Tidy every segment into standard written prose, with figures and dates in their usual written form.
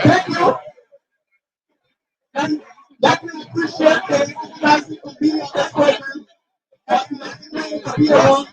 Thank you. And let me appreciate the invitation to be on this program. And let me to be around.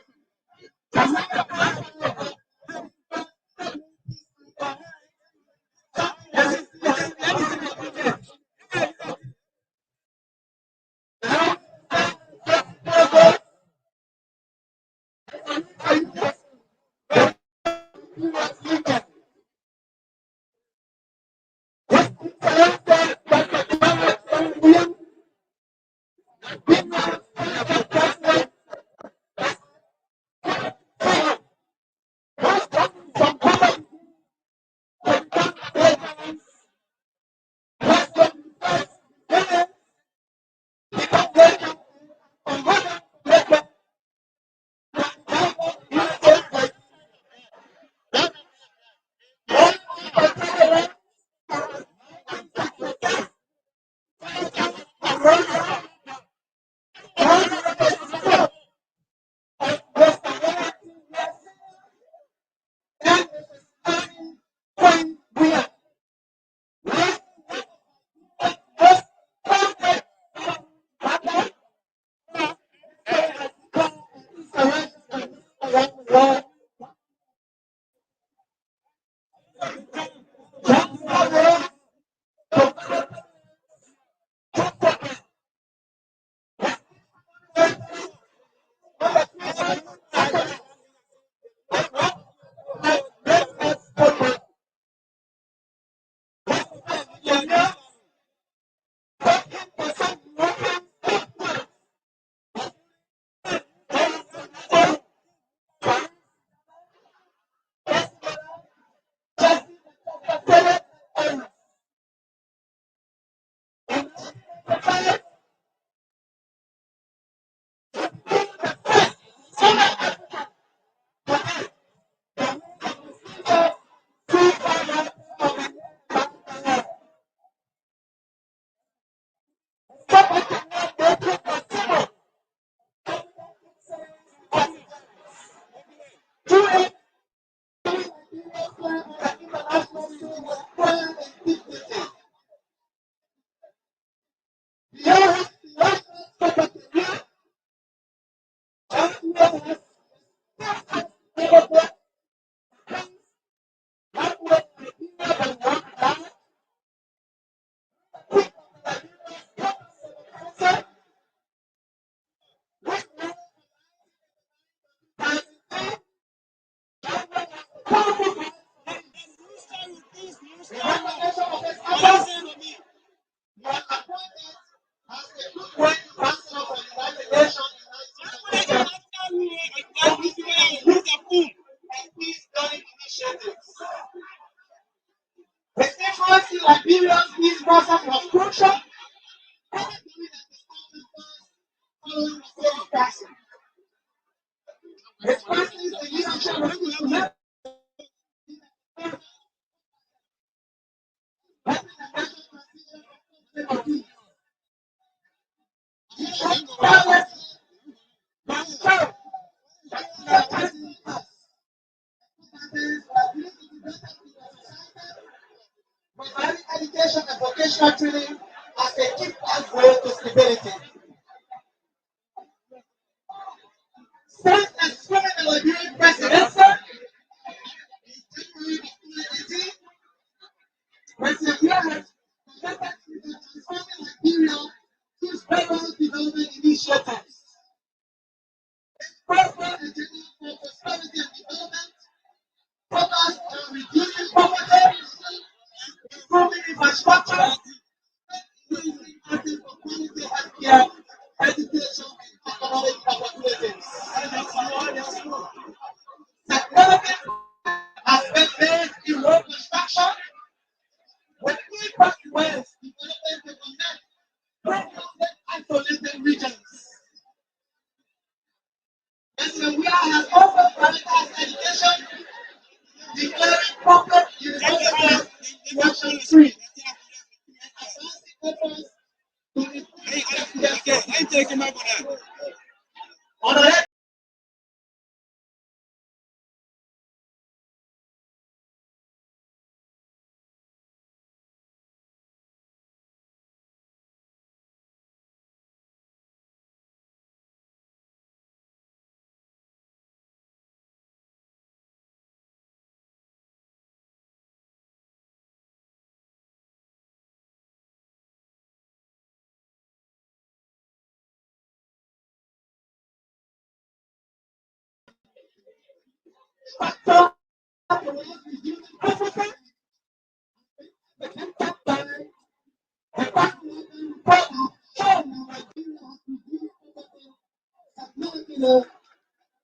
The difference in Liberia's peace process was crucial. Especially the leadership providing education and vocational training as a key pathway to stability. Since assuming the Liberian presidency in January 2018, President Weah has presented transforming Liberia through several development initiatives. Program agenda for prosperity and development focused on reducing poverty, improving infrastructure, increasing access to quality healthcare, education, and economic opportunities. Technology has been made in road construction with key pathways development to connect previously isolated regions. President Weah has also prioritized education, declaring public universities tuition free. On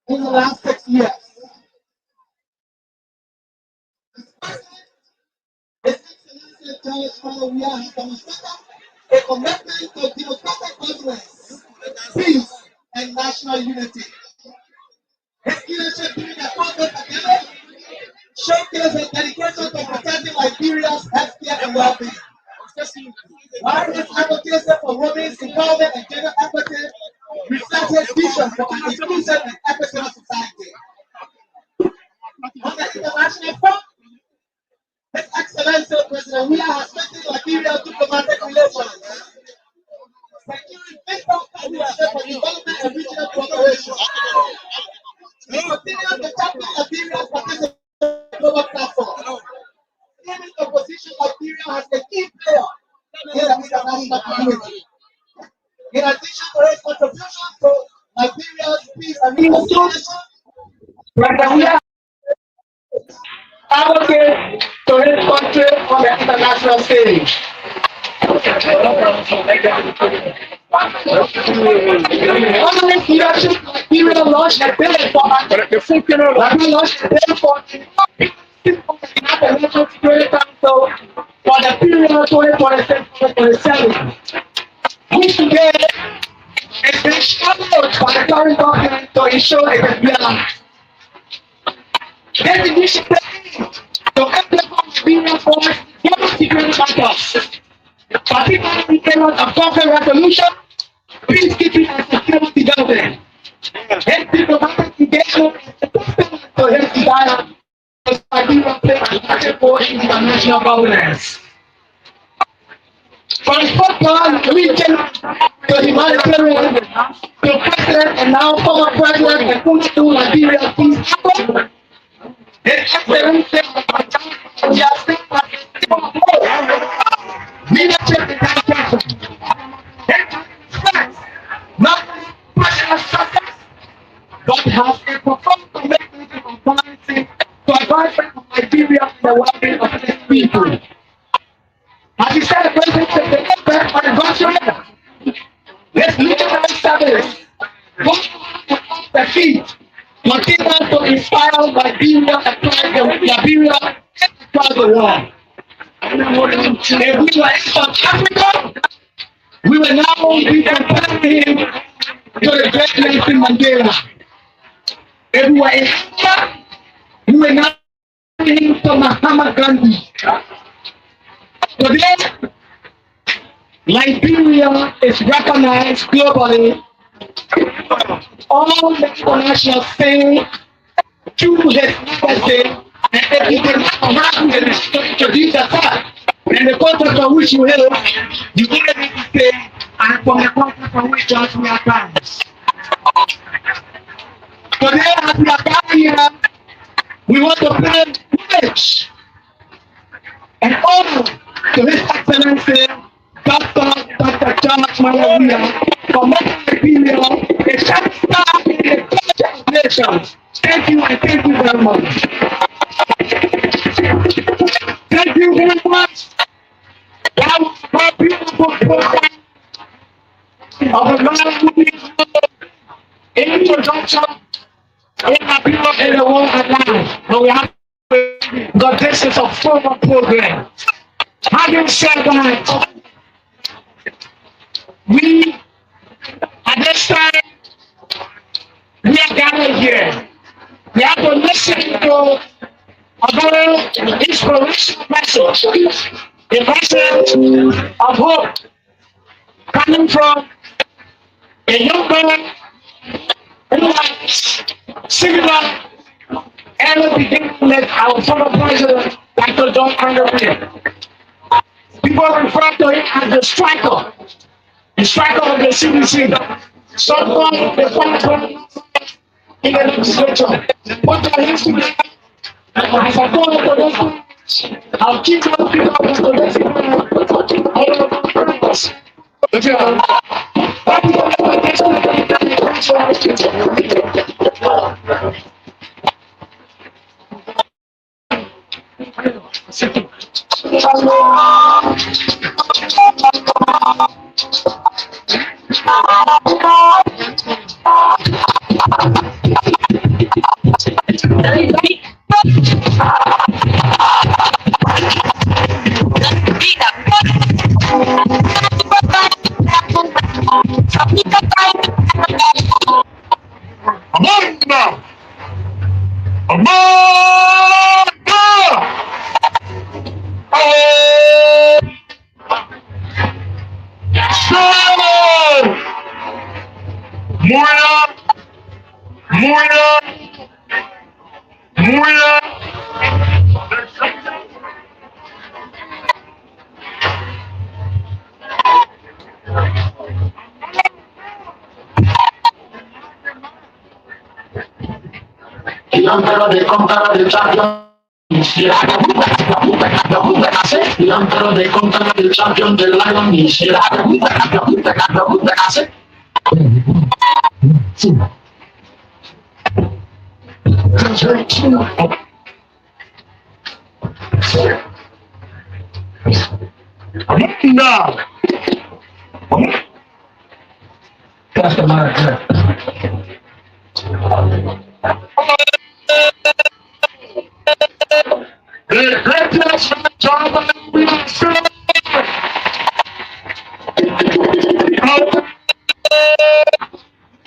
in the last 6 years. His Excellency Charles Manneh Weah has demonstrated a commitment to democratic governance, peace, and national unity. His leadership during the COVID pandemic showcased his dedication to protecting Liberia's healthcare and well-being. While his advocacy for women's empowerment and gender equity reflects his vision for an inclusive and equitable society. On the international front, His Excellency President Weah has strengthened Liberia's diplomatic relations, securing vital partnership for development and regional cooperation. He continues to champion Liberia's participation in the global platform, claiming the position Liberia as a key player in the international community. In addition to his contribution to Liberia's peace and reconciliation, President Weah advocates to his country on the international stage. Under his leadership, Liberia launched a bill for International Security Council for the period 2026-2027, which today is being challenged by the current government to ensure it is realized. This initiative to implement Liberian force global security matters, particularly areas of conflict resolution, peacekeeping, and security development. His diplomatic engagement is a testament to his desire to Liberia play an active role in international governance. From football region to humanitarian, to president and now former president and who Liberia peace effort, his Excellency leadership and dedication. Not personal success, but has a profound commitment to balancing to advancement of Nigeria and the well-being of its people. As he said, the president said the next anniversary, this military service, both the feet, continues to inspire Liberia across the world. If we were in South Africa, we will now be comparing him to the great Nelson Mandela. If we were in India, we will now compare him to Mahatma Gandhi. Today, Liberia is recognized globally. All the international saying through his legacy, and if you can have to introduce yourself. And the context of which you hear, you only need to say, and from the context of which just we are times. Today, as we are gathered here, we want to pay homage and honor to His Excellency Dr. Charles Manneh Weah for making Liberia a shining star in the culture of nations. Thank you and thank you very much. Thank you very much. That was a beautiful program of the man introduction in the people in the world at large. And we have got this is a formal program. Having said that, we at this time we are gathered here. We have to listen to a very inspirational message. A message of hope coming from a young man who has similar early beginning with our former president, Dr. John Manneh. People refer to him as the striker of the CDC. Someone the former in the legislature. What are his today? As I told the I'll keep on people to this. Amanda! Amanda! Oh! Shalom! Moya! Moya! Moya! The emperor, the conqueror, the champion. The emperor, the conqueror, the champion, the lion. Now, that's the man. The greatest job we have seen.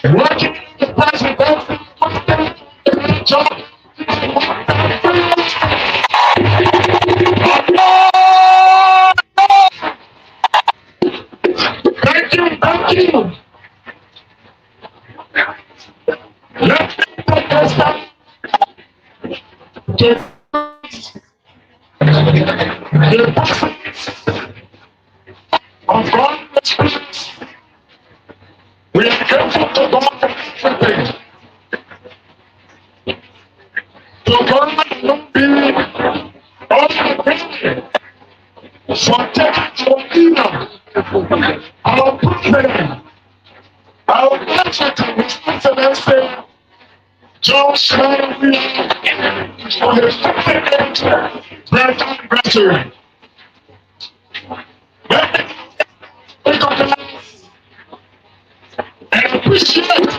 Working the president, job. Thank you, thank you. Let's take this step to the presence of God. We are grateful to God for everything. To God not be all the praise for taking our leader, our president, our executive, His Excellency Josh Manneh Weah, for his 58th birthday anniversary. Let me recognize and appreciate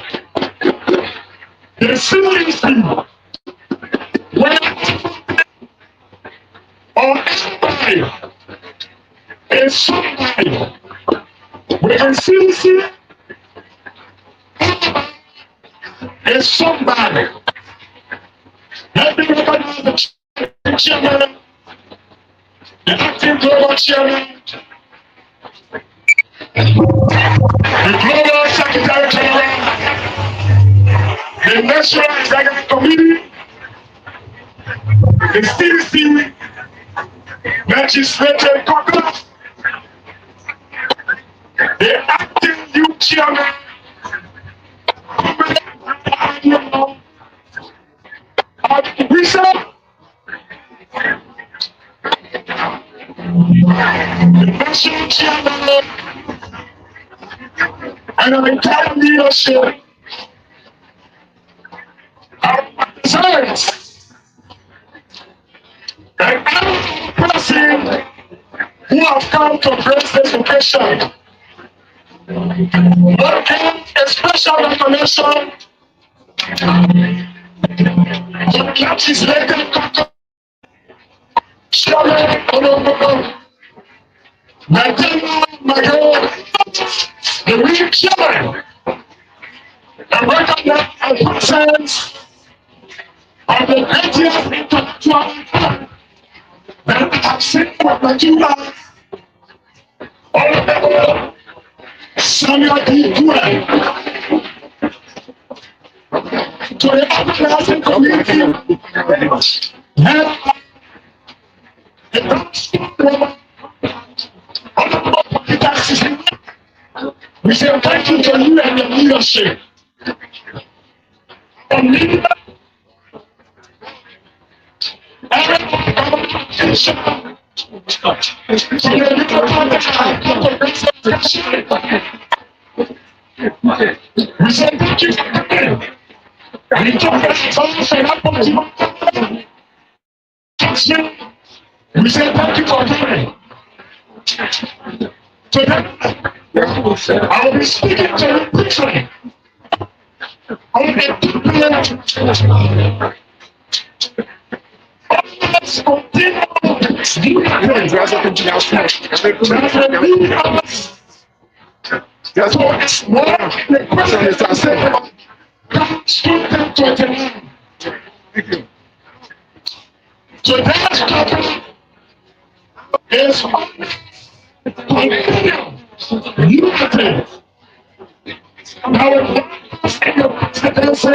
the seriously when or anybody is somebody with a seriously is somebody. Let me recognize the chairman, the acting global chairman, the global secretary general, the national executive committee, the CDC, legislative caucus, the acting youth chairman, Archbishop, the national chairman, and our entire leadership, our partisans, and every person who have come to grace this occasion. Making a special recognition to the legislative chairman, Honorable Manneh Weah, the real chairman, and recognize the presence of the greatest intellectual that I have seen for Nigeria, Honorable Samuel D. Guen, to the organizing community, and the Honorable Peter Sisi. We say thank you to you and your leadership. And leader, every organization, we say thank you for coming. And it took us time to say that We say thank you for coming. Today, I will be speaking to you quickly on the people. Let's continue. That's what the question is. I said, come straight to 29. Today's topic is continuum unity. Our purpose in the presidency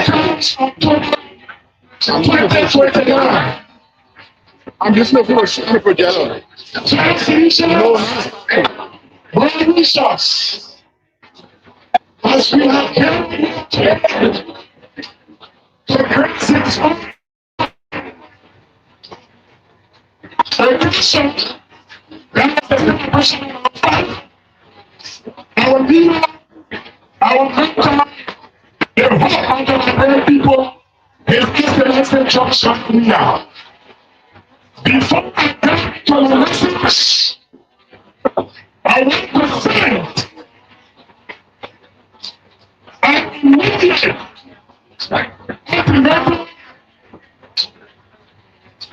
comes October 2029. I'm just looking for Jello. Translation bring resource as we have gathered together to grace its own tradition that is the celebration of life. Our leader, our mentor, the hope of the very people is Excellency Johnson now. Before I get to the message, I want to thank and immediately implemented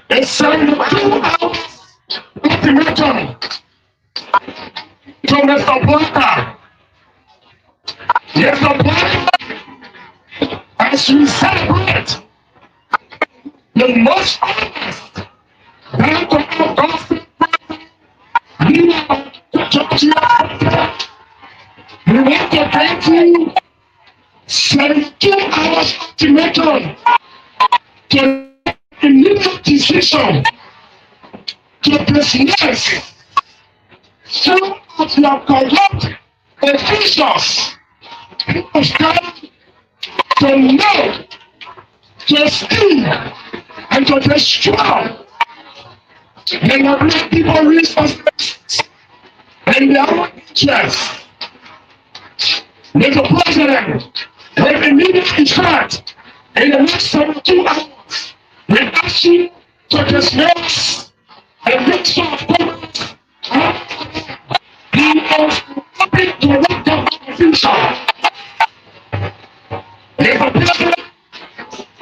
a 72-hour ultimatum to Mr. Blanca. Mr. Blanca, as we celebrate the most honest, down-to-earth gospel leader of Georgia, we want to thank you 72 hours ultimatum to immediate decision to dismiss some of your corrupt officials who stand to know, to steal, and to destroy the Nigerian people resources and their own interests. Mr. President, with immediate effect, in the next 72 hours, we ask you to dismiss a mixture of government the most public director official. Mr. President,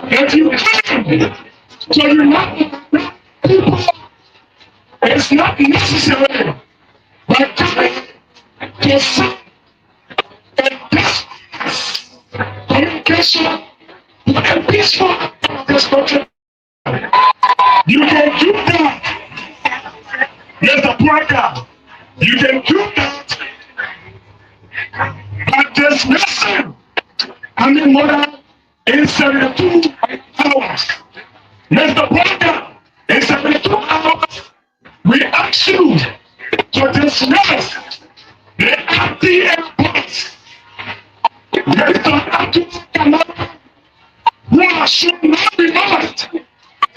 if you claim to unite the people, it's not necessary, but coming to see a communication and peaceful discussion. You can do that. Mr. Parker, you can do that. But dismissing any more in 72 hours. Mr. Parker, in 72 hours, we ask you to dismiss the anti-airports. Mr. Abdul who should not be lost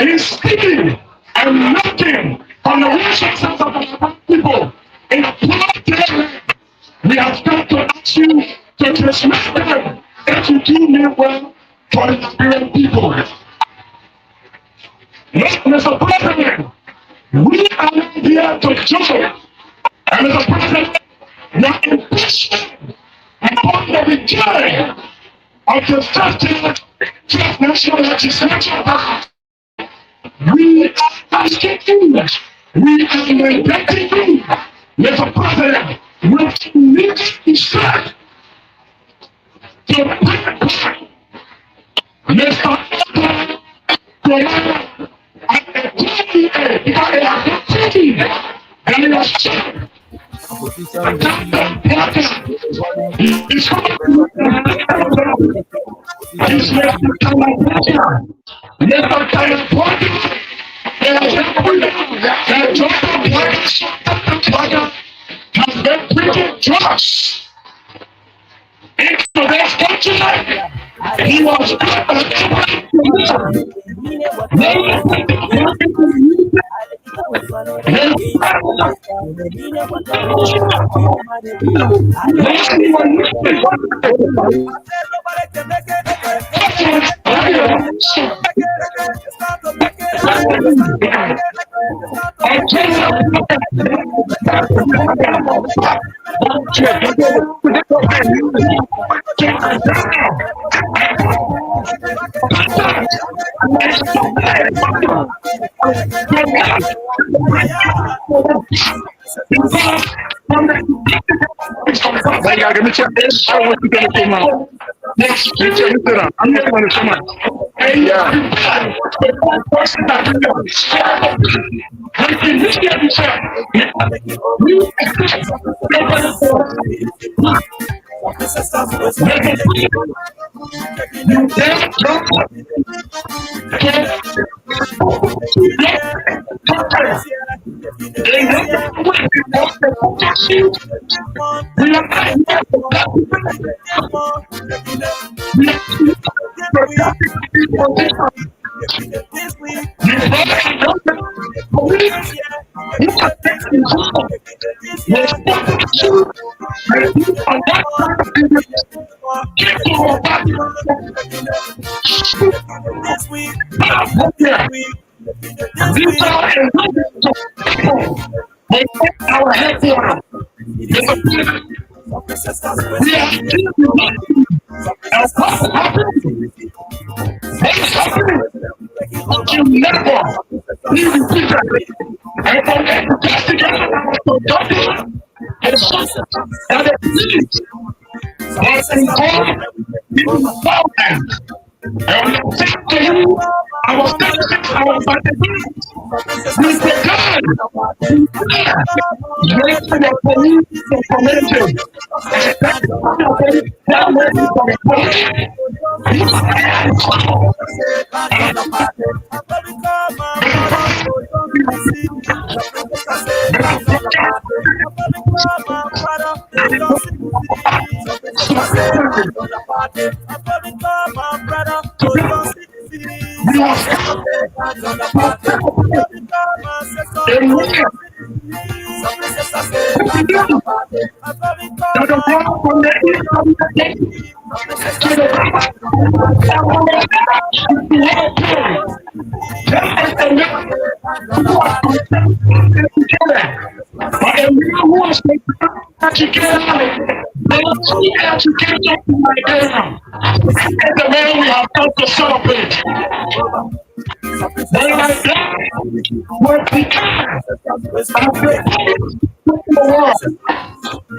in speaking and knocking on the resources of the people in a broad day. We have got to ask you to dismiss them if you do mean well for the Nigerian people. Mr. President, we are not here to joke. And Mr. President, your impression upon the return of the 15th National Legislature, we are asking you, we are mandating you, Mr. President, with immediate effect to bring back Mr. Corona and the DEA because they are not taking and they are saying He's making California. Never California. Has been bringing drugs into this country. He was Like, let me check this. I don't want you to come out. Yes, you check it out. I'm not going to come out. Yeah. Our headquarters. I was the man we have come to celebrate. They are God was because of the world.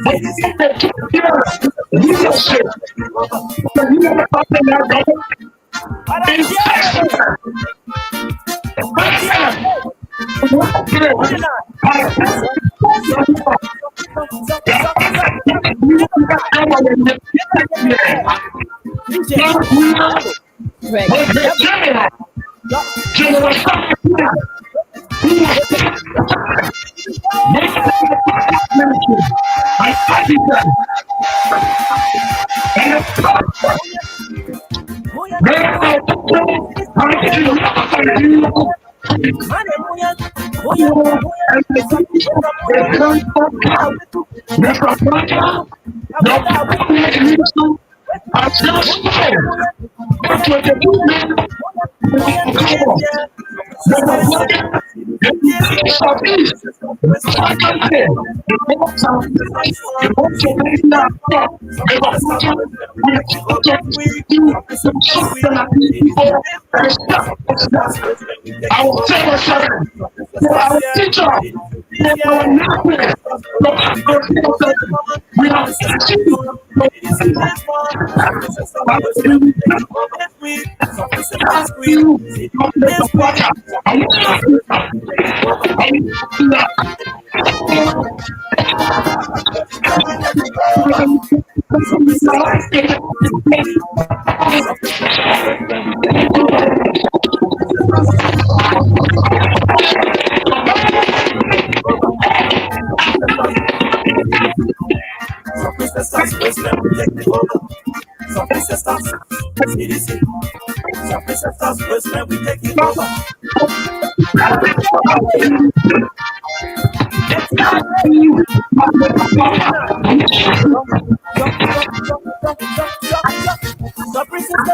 But they took care leadership. The leader of the government is excellent. Our civil our teacher, our nurses, we have seen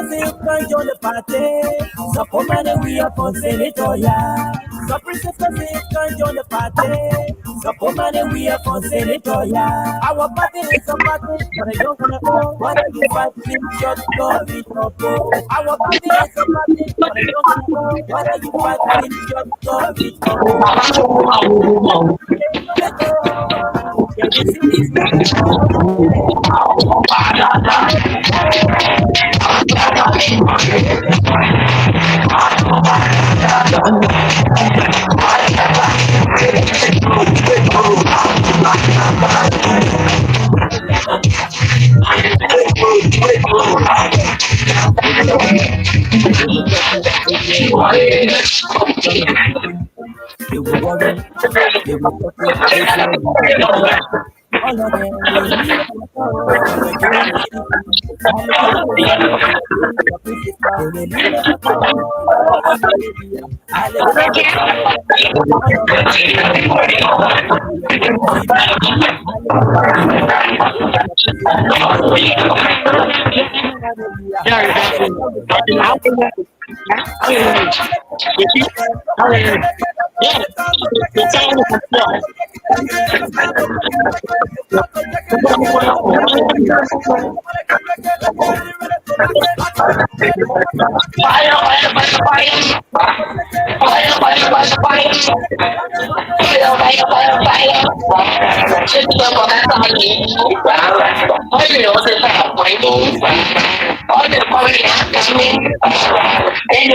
say can join the party. Support Manneh Weah for senator, yeah. Some princess say can join the party. Support Manneh Weah for senator, yeah. Our party is a party for the young and the old. Whether you fight slim, short, tall, rich or poor. Our party is a party for the young and the old. Whether you fight slim, short, tall, rich or poor. Can you see this man all over there? They will talk it, they will they will worry, they will talk it, they say we don't care. All of them, they need a photo, they were doing anything. All the people they are doing the pieces, they will need a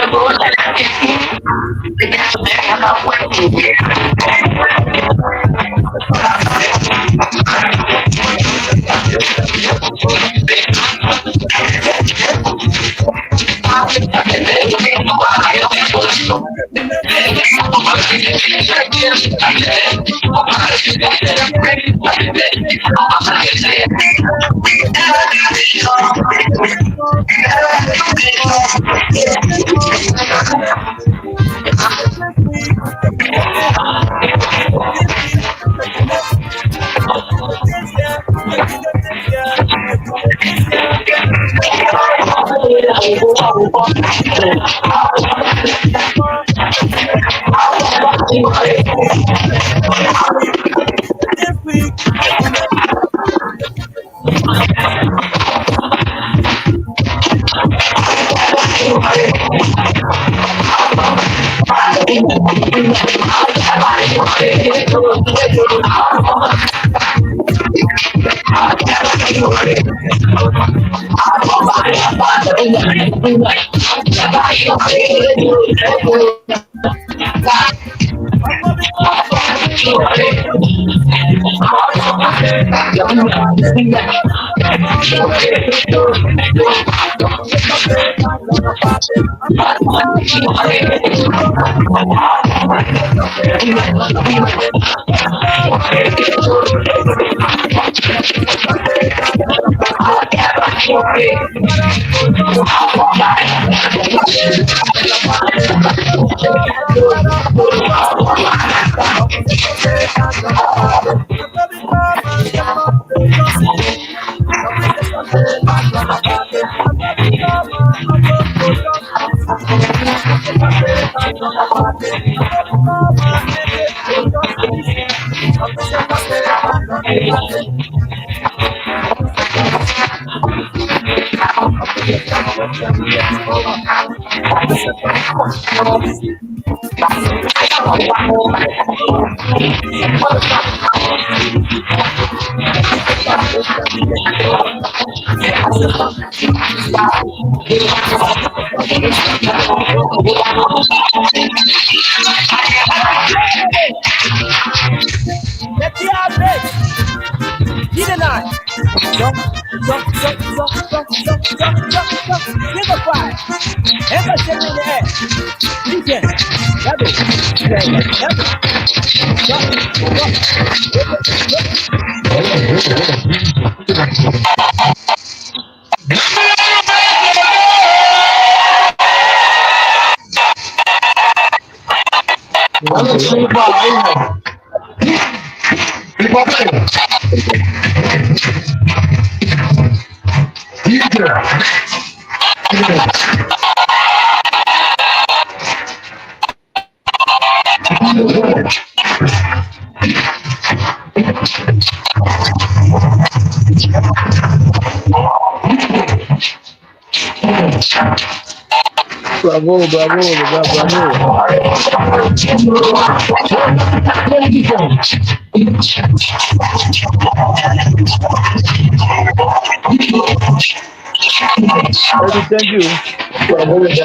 photo, they were doing I let it go, all of them, they were doing anything. I let it go, they were doing the pieces, I let it go, Let's see our best. Need a night. Jump, jump, jump, jump, jump, jump, jump, jump, jump. Single fire. Ever shake in the air. Listen. Double. Double. Bravo, bravo, les gars, bravo. Eddie, thank you. Bravo, bravo.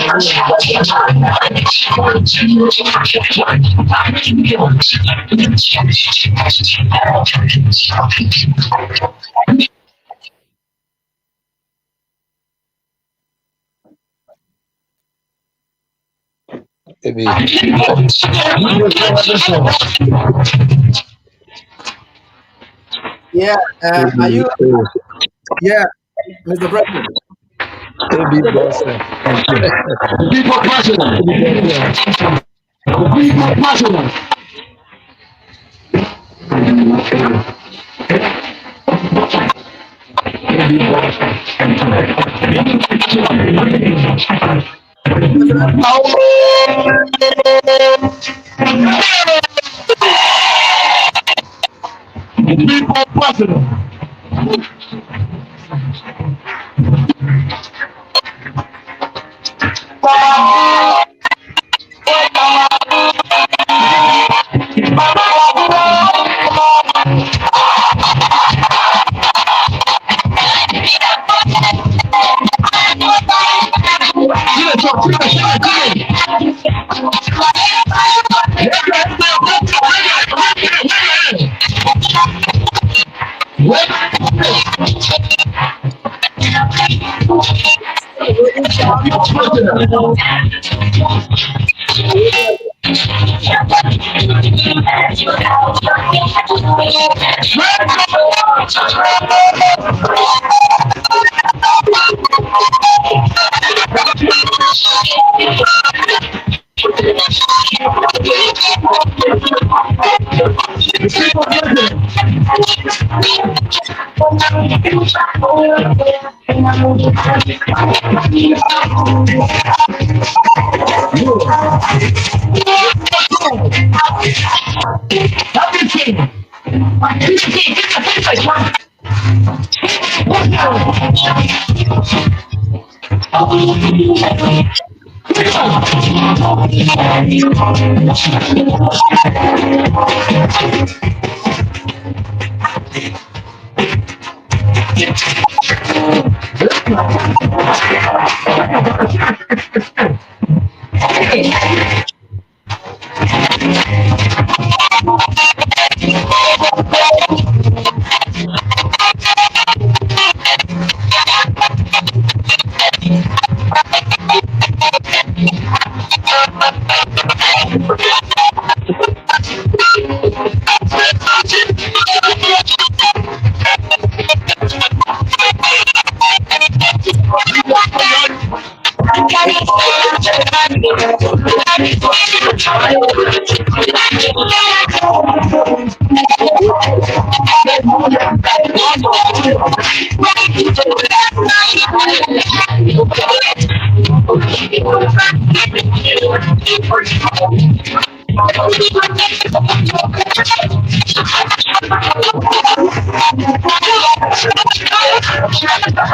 Eddie. Yeah, are Eddie, you? Yeah, Mr. President. Eddie Boston. People president. Eddie Boston. People president. People president. All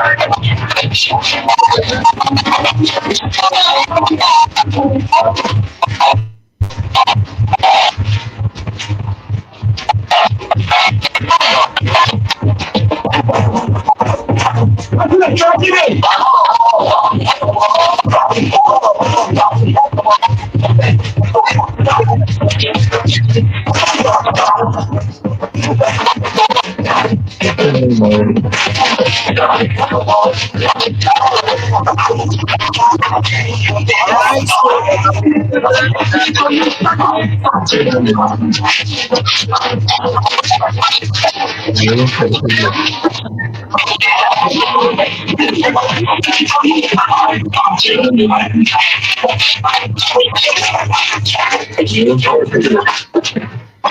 right, so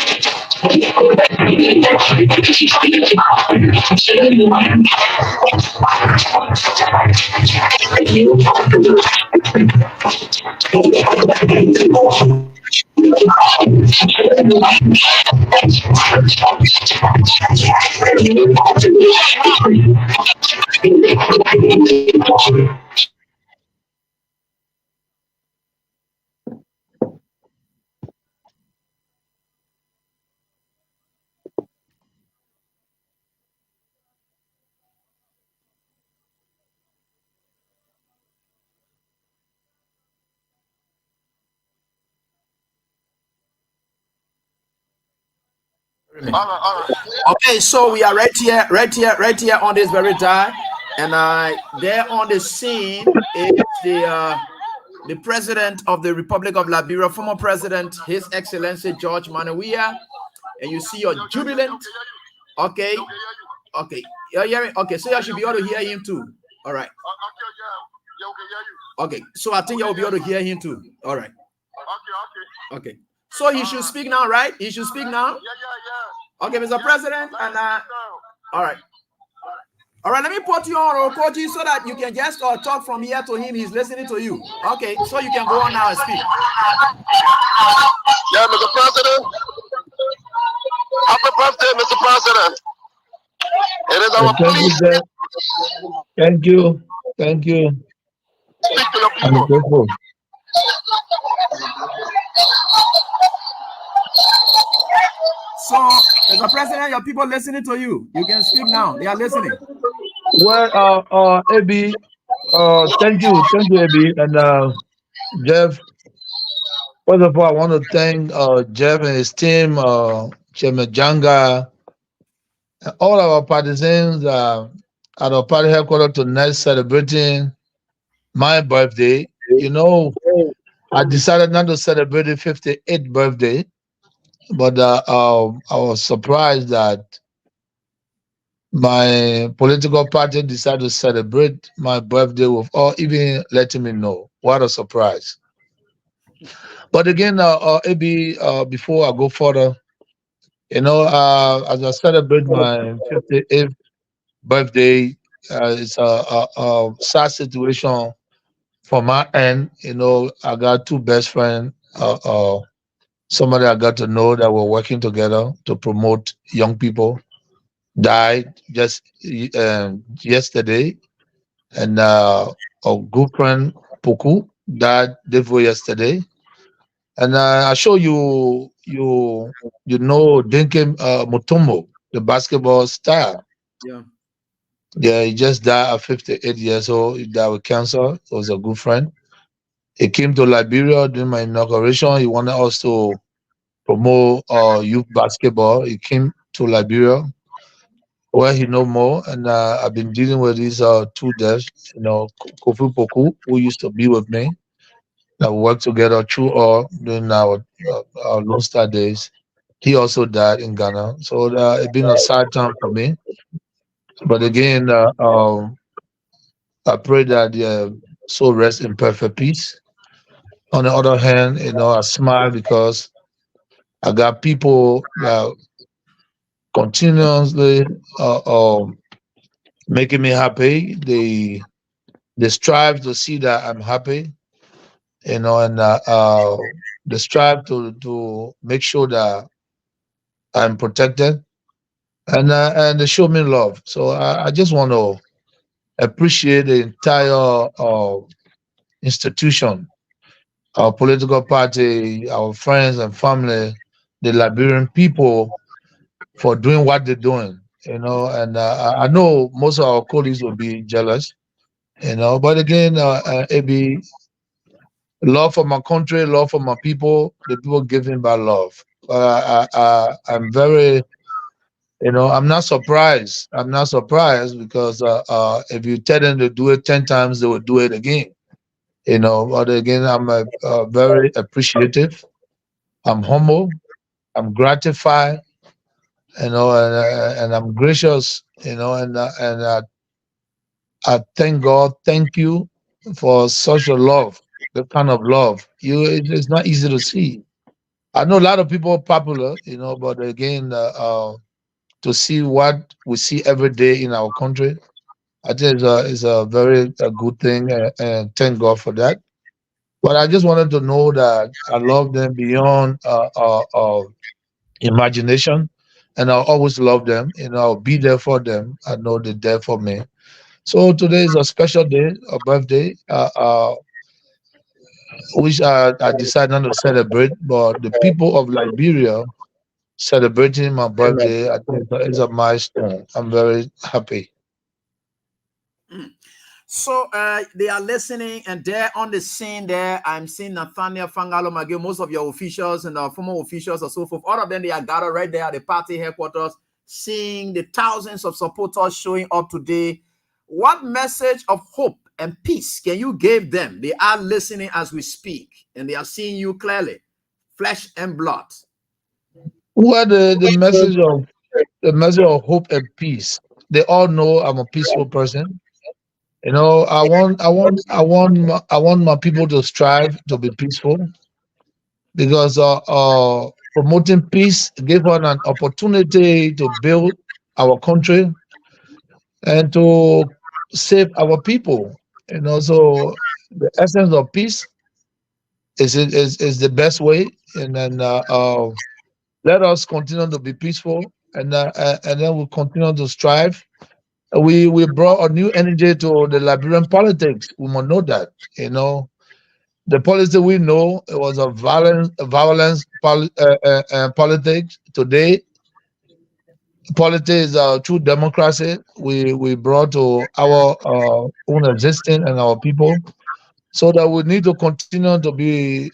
Okay, so we are right here on this very time, and there on the scene is the president of the Republic of Liberia, former president, His Excellency George Manneh Weah, and you see your jubilant. Okay, okay, you hear me? Okay, so you should be able to hear him too. All right. Okay, so I think you'll be able to hear him too. All right. Okay. So he should speak now, right? He should speak now. Okay, Mr. President, and all right. All right, let me put you on Okoji so that you can just talk from here to him. He's listening to you. Okay, so you can go on now and speak. Yeah, Mr. President. Happy birthday, Mr. President. It is our Thank you, pleasure sir. Thank you. Thank you. to speak to the I'm people. grateful. So, Mr. President, your people listening to you. You can speak now. They are listening. Well, AB, thank you, AB, and Jeff. First of all, I want to thank Jeff and his team, Chairman Janga, and all our partisans at our party headquarters tonight celebrating my birthday. You know, I decided not to celebrate the 58th birthday, but I was surprised that my political party decided to celebrate my birthday without even letting me know. What a surprise. But again, AB, before I go further, as I celebrate my 58th birthday, it's a sad situation for my end. I got two best friends, somebody I got to know that were working together to promote young people, died just yesterday. And a good friend, Puku, died day before yesterday. And I show you know Dinkem Mutombo, the basketball star. Yeah. Yeah, he just died at 58 years old. He died with cancer. He was a good friend. He came to Liberia during my inauguration. He wanted us to promote youth basketball. He came to Liberia where he know more, and I've been dealing with these two deaths. Kofi Poku, who used to be with me, that we worked together through all during our Lone Star days. He also died in Ghana, so it's been a sad time for me. But again, I pray that soul rest in perfect peace. On the other hand, I smile because I got people that continuously making me happy. They strive to see that I'm happy, and they strive to make sure that I'm protected, and they show me love. So I just want to appreciate the entire institution, our political party, our friends and family, the Liberian people for doing what they're doing. And I know most of our colleagues will be jealous. But again, AB, love for my country, love for my people, the people giving back love. I'm very, I'm not surprised. I'm not surprised because if you tell them to do it 10 times, they will do it again. But again, I'm very appreciative. I'm humble. I'm gratified. And I'm gracious. And I thank God. Thank you for such a love, the kind of love. It's not easy to see. I know a lot of people are popular, but again, to see what we see every day in our country, I think is a very good thing, and thank God for that. But I just wanted to know that I love them beyond imagination, and I'll always love them. I'll be there for them. I know they're there for me. So today is a special day, a birthday, which I decided not to celebrate, but the people of Liberia celebrating my birthday, I think is a milestone. I'm very happy. So they are listening, and there on the scene there, I'm seeing Nathaniel Fangalo Mage, most of your officials and former officials and so forth. All of them, they are gathered right there at the party headquarters, seeing the thousands of supporters showing up today. What message of hope and peace can you give them? They are listening as we speak, and they are seeing you clearly, flesh and blood. Well, the message of hope and peace. They all know I'm a peaceful person. I want my people to strive to be peaceful because promoting peace give us an opportunity to build our country and to save our people. So the essence of peace is the best way, and then let us continue to be peaceful, and then we'll continue to strive. We brought a new energy to the Liberian politics. We must know that. The policy we know, it was a violence politics. Today, politics is true democracy. We brought to our own existence and our people, so that we need to continue to be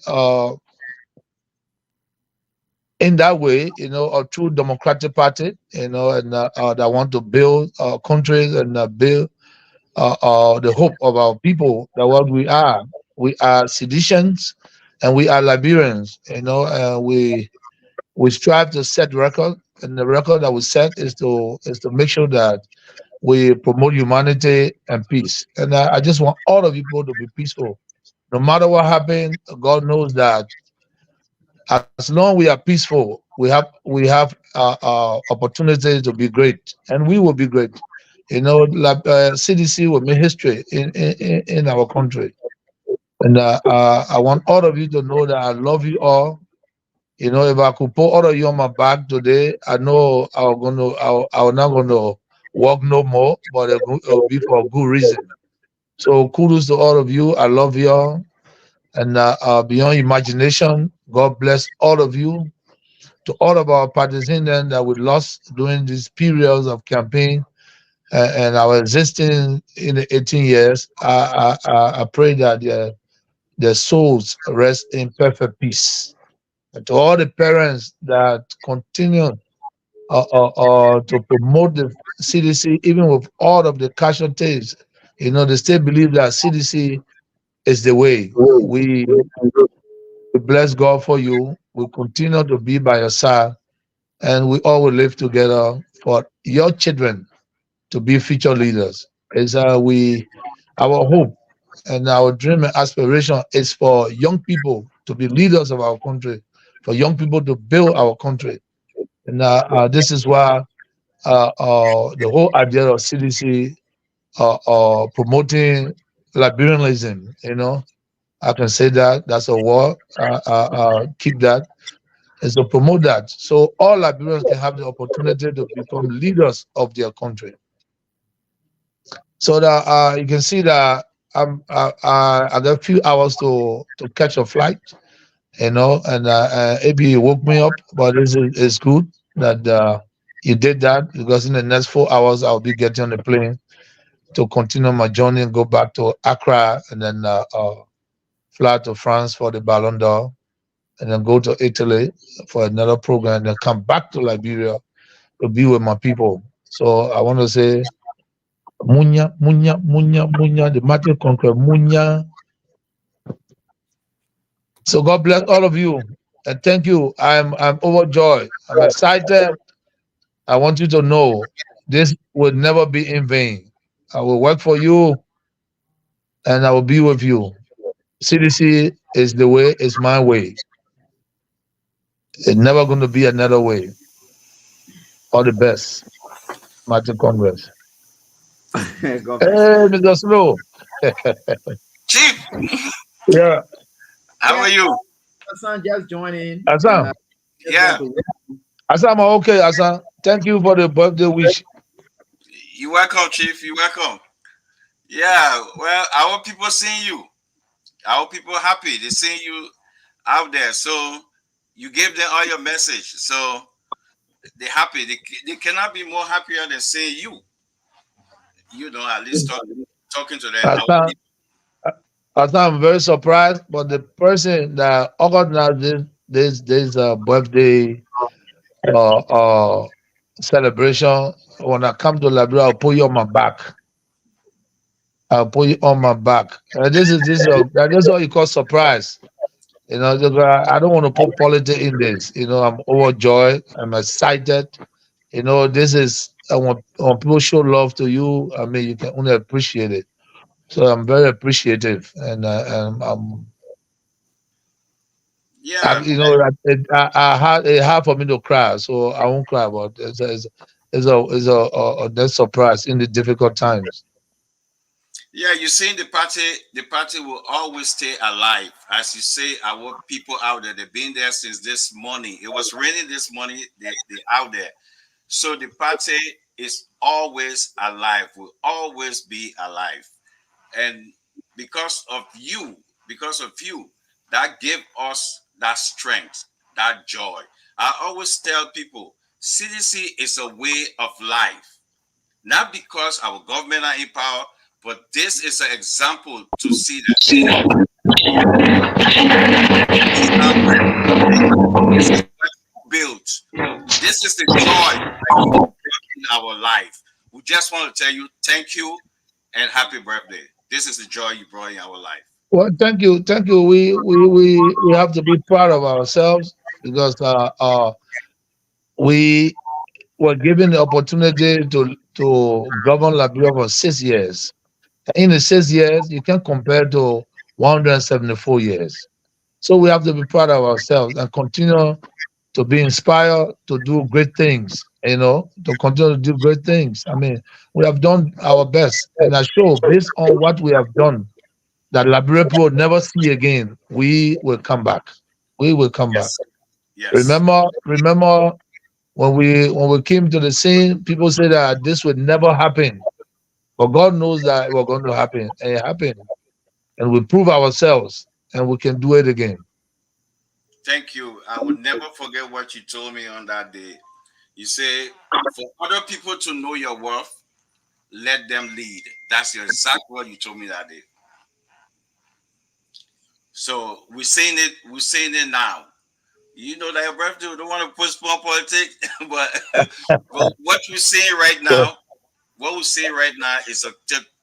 in that way, a true democratic party, and that want to build countries and build the hope of our people. That what we are seditions, and we are Liberians. We strive to set record, and the record that we set is to make sure that we promote humanity and peace. And I just want all of people to be peaceful, no matter what happens. God knows that as long we are peaceful, we have opportunity to be great, and we will be great. CDC will make history in our country, and I want all of you to know that I love you all. If I could put all of you on my back today, I know I will not gonna work no more, but it'll be for a good reason. So kudos to all of you. I love you all, and beyond imagination, God bless all of you. To all of our participants that we lost during these periods of campaign and our existing in the 18 years, I pray that their souls rest in perfect peace. And to all the parents that continue to promote the CDC, even with all of the casualties, they still believe that CDC is the way. We bless God for you. We continue to be by your side, and we all will live together for your children to be future leaders. Is our hope and our dream and aspiration is for young people to be leaders of our country, for young people to build our country. And this is why the whole idea of CDC promoting Liberianism, I can say that that's a word. Keep that is to promote that, so all Liberians can have the opportunity to become leaders of their country. So that you can see that I got a few hours to catch a flight, and AB woke me up, but it's good that you did that, because in the next 4 hours I'll be getting on the plane to continue my journey and go back to Accra, and then fly to France for the Ballon d'Or, and then go to Italy for another program, and then come back to Liberia to be with my people. So I want to say, Munya, Munya, Munya, Munya, the mighty conqueror, Munya. So God bless all of you, and thank you. I'm overjoyed. I'm excited. I want you to know this will never be in vain. I will work for you, and I will be with you. CDC is the way, is my way. It's never going to be another way. All the best, Martin Congress. God bless you. Hey, Mr. Slow. Chief, Yeah, how Yeah, are you? my son just joined in, and Assam. just want Yeah, to. Assam, okay, Assam. Thank you for the birthday wish. you welcome, Chief. You welcome. Yeah, well, our people seeing you. Our people happy. They seeing you out there. So you gave them all your message. So they happy. They cannot be more happier than seeing you. You know, at least talking to them. Our Assam, people. Assam, I'm very surprised, but the person that organized this birthday uh, uh, celebration, when I come to Liberia, I'll put you on my back. I'll put you on my back. That's what you call surprise. I don't want to put politics in this. I'm overjoyed. I'm excited. This is when people show love to you. I mean, you can only appreciate it. So I'm very appreciative, and Yeah, I had it hard for me to cry, so I won't cry. But it's a that surprise in the difficult times. yeah, you see the party will always stay alive. As you say, our people out there, they've been there since this morning. It was raining this morning, they out there. So the party is always alive, will always be alive. And because of you, because of you, that gave us that strength, that joy. I always tell people CDC is a way of life, not because our government are in power, but this is an example to see that this is not where this is what you built. This is the joy that you brought in our life. We just want to tell you thank you and happy birthday. This is the joy you brought in our life. Well, thank you. We have to be proud of ourselves because we were given the opportunity to govern Liberia for 6 years. In the 6 years, you can compare to 174 years. So we have to be proud of ourselves and continue to be inspired to do great things, to continue to do great things. I mean, we have done our best. And I show based on what we have done that Liberia will never see again, we will come back. We will come back. Yes. Yes. Remember when we came to the scene, people said that this would never happen. But God knows that it was going to happen. And it happened. And we prove ourselves and we can do it again. Thank you. I will never forget what you told me on that day. You say, for other people to know your worth, let them lead. That's your exact word you told me that day. So we're saying it now. You know that your birthday, we don't want to postpone politics, but what we're saying right Yeah, now, what we're saying right now is a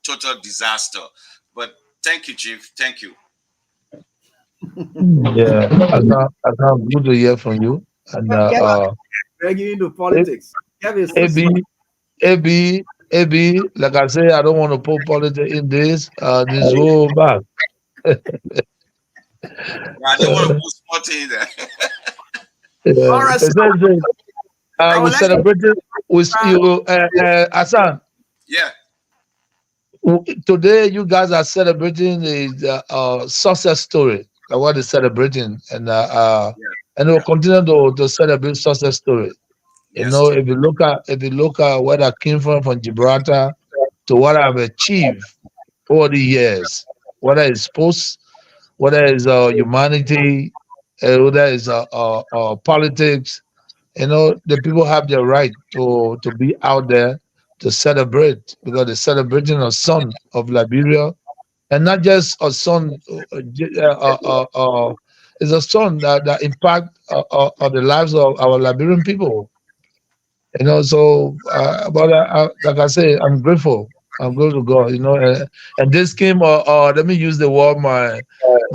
total disaster. But thank you, Chief. Thank you. yeah. I sound good to hear from you. And Kev, dragging into A- politics. Kev is so AB, smart. AB, like I say, I don't want to put politics in this whole back. I didn't want to put spot in there. All right, so Essentially, I we would like to celebrated with you, Hassan. Yeah. Today, you guys are celebrating the success story. What is celebrating, Yeah. and we'll continue to celebrate success story. Yes, Chief. If you look at where I came from Gibraltar to what I've achieved over the years, whether it's sports, whether it's humanity, whether it's politics, the people have the right to be out there to celebrate because they're celebrating a son of Liberia, and not just a son. It's a son that impact on the lives of our Liberian people. But like I say, I'm grateful. I'm grateful to God. And this came. Let me use the word my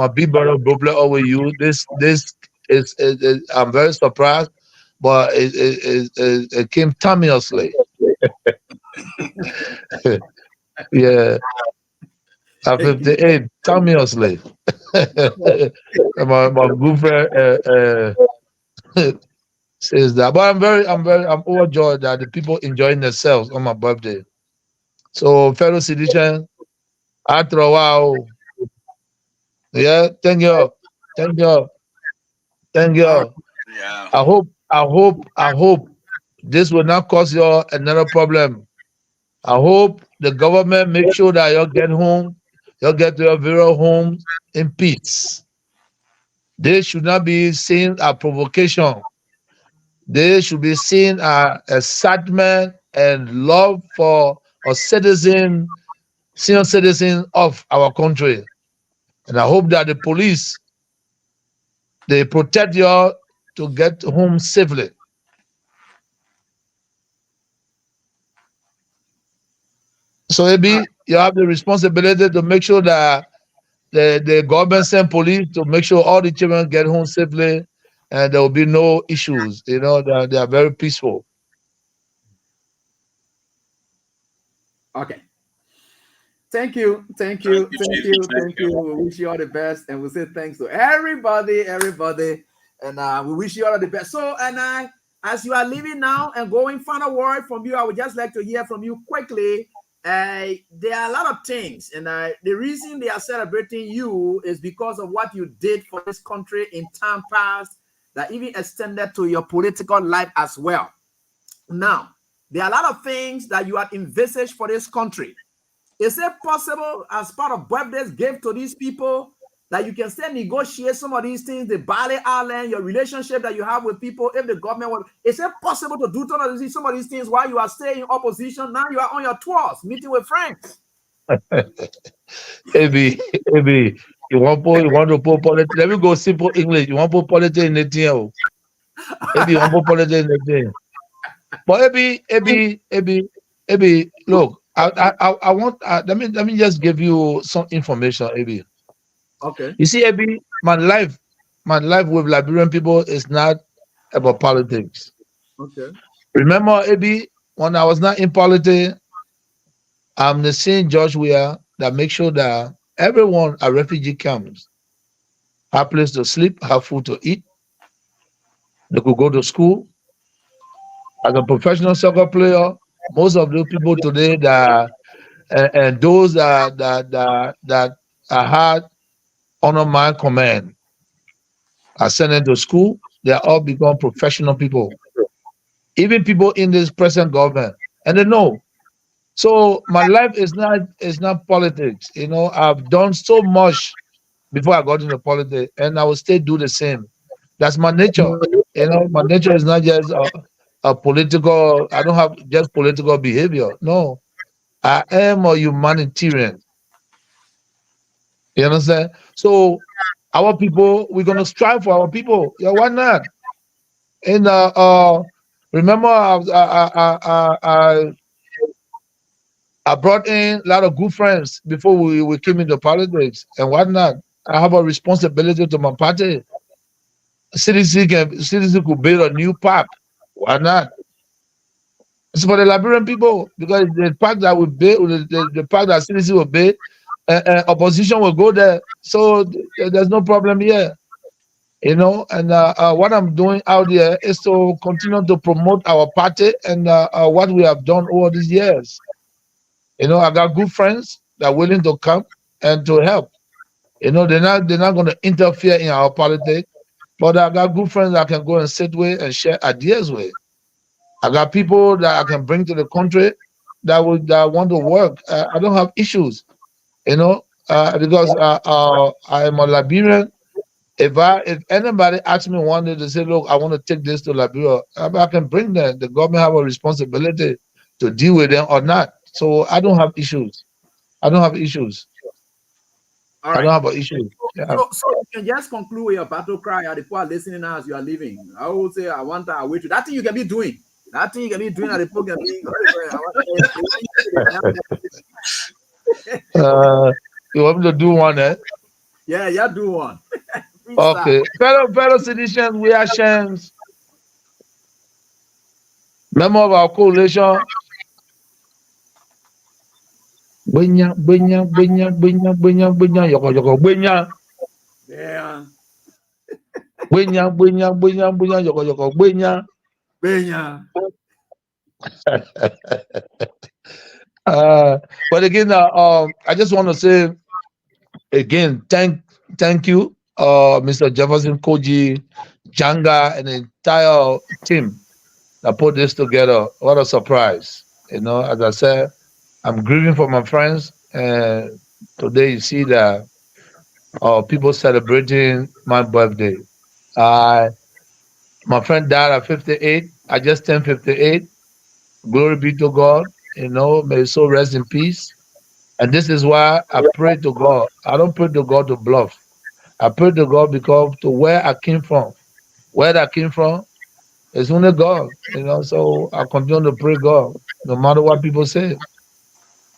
big brother Boble always use. This is I'm very surprised, but it came timelessly. Yeah, at thank you. 58, timelessly. my good friend. says that. But I'm overjoyed that the people enjoying themselves on my birthday. So, fellow citizens, after a while, yeah, thank you, thank All right. you. Yeah. I hope this will not cause you another problem. I hope the government make sure that you get home, you get to your various homes in peace. They should not be seen as provocation. They should be seen as excitement and love for a senior citizen of our country. And I hope that the police they protect you to get home safely. So All right. maybe you have the responsibility to make sure that the government send police to make sure all the children get home safely and there will be no issues. They are very peaceful. Okay. Thank you, thank Thank you, you, thank Chief. you, Thank thank you. you. We wish you all the best, and we say thanks to everybody, and we wish you all the best. So, and as you are leaving now and going, final word from you, I would just like to hear from you quickly. There are a lot of things, and the reason they are celebrating you is because of what you did for this country in time past, that even extended to your political life as well. Now, there are a lot of things that you have envisaged for this country. Is it possible, as part of birthdays gift to these people, that you can still negotiate some of these things, the Bali Island, your relationship that you have with people, if the government will? Is it possible to do some of these things while you are staying in opposition? Now you are on your tours, meeting with friends. Maybe, maybe you want to put politics. Let me go simple English. You want to put politics in the thing. Maybe you want to put politics in the thing. But maybe. Look, I want. Let me just give you some information. Maybe Okay. you see, maybe my life with Liberian people is not about politics. Okay. Remember, maybe when I was not in politics, I'm the same George Weah that make sure that everyone at refugee camps have place to sleep, have food to eat, they could go to school. As a professional soccer player, most of those people today that and those that I had under my command, I sent them to school. They are all become professional people, even people in this present government, and they know. So my life is not politics. I've done so much before I got into politics, and I will still do the same. That's my nature. My nature is not just a political. I don't have just political behavior. No, I am a humanitarian. You understand? So our people, we're gonna strive for our people. Yeah, why not? And remember, I brought in a lot of good friends before we came into politics and whatnot. I have a responsibility to my party. Citizen could build a new park. Why not? It's for the Liberian people because the park that we build, the park that citizens will build, opposition will go there. So there's no problem here. And what I'm doing out there is to continue to promote our party and what we have done over these years. I got good friends that are willing to come and to help. They're not going to interfere in our politics, but I got good friends that I can go and sit with and share ideas with. I got people that I can bring to the country that want to work. I don't have issues, because I am a Liberian. If anybody asks me one day to say, look, I want to take this to Liberia, I can bring them. The government have a responsibility to deal with them or not. So I don't have issues. I don't have issues. All I right. don't have an issue. Yeah. So you can just conclude with your battle cry. The people are listening now as you are leaving. I will say, I want to wait. That thing you can be doing. That thing you can be doing at the people can be. You want me to do one, eh? Yeah, yeah, do one. Freestyle. Okay. Fellow citizens, we are Shams, member of our coalition. Benya, benya, benya, benya, benya, benya, yoko, yoko, benya. Yeah. Bwenya, bwenya, bwenya, bwenya, yoko, yoko, bwenya. Benya. But again, I just want to say again, thank you, Mr. Jefferson Koji, Janga, and the entire team that put this together. What a surprise! As I said, I'm grieving for my friends, and today you see that people celebrating my birthday. Uh, my friend died at 58. I just turned 58. Glory be to God. May his soul rest in peace. And this is why I pray to God. I don't pray to God to bluff. I pray to God because to where I came from, where that came from, it's only God. So I continue to pray God, no matter what people say.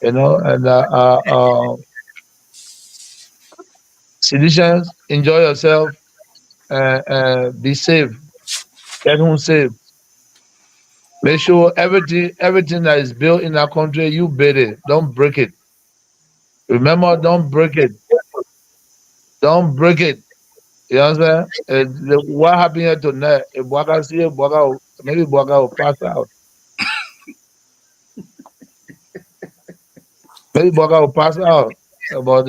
And citizens, enjoy yourself and be safe. Get home safe. Make sure everything that is built in our country, you build it. Don't break it. Remember, don't break it. Don't break it. You understand? What happened here tonight? If Bwaka see it, maybe Bwaka will pass out. Maybe Bwaka will pass out. But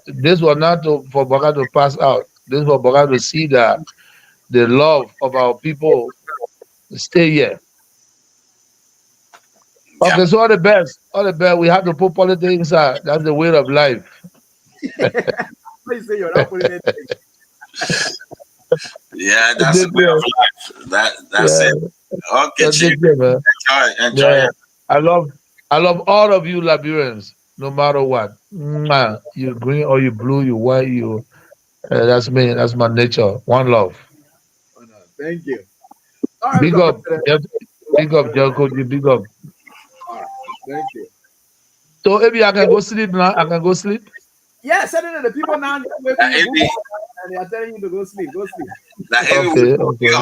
this was not for Bwaka to pass out. This is for Bwaka to see that the love of our people stay here. Yeah. Okay, so all the best. All the best. We have to put politics inside. That's the way of life. Please say you're not putting it. Yeah, Take that's the way care. of life. That's Yeah, it. Okay, Chief. take care, man. Enjoy Yeah. it. I love all of you Liberians, no matter what. Mwah. You green or you blue, you white, that's me. That's my nature. One love. Oh, no. Thank you. All right, Big Mr. up. President. Big up, Jericho. Big up. All right. Thank you. So maybe I can go sleep now. I can go sleep. Yeah, suddenly the people now just That waking you Ebi, and they are telling you to go sleep. Go sleep. that Ebi will Okay, cook okay, you.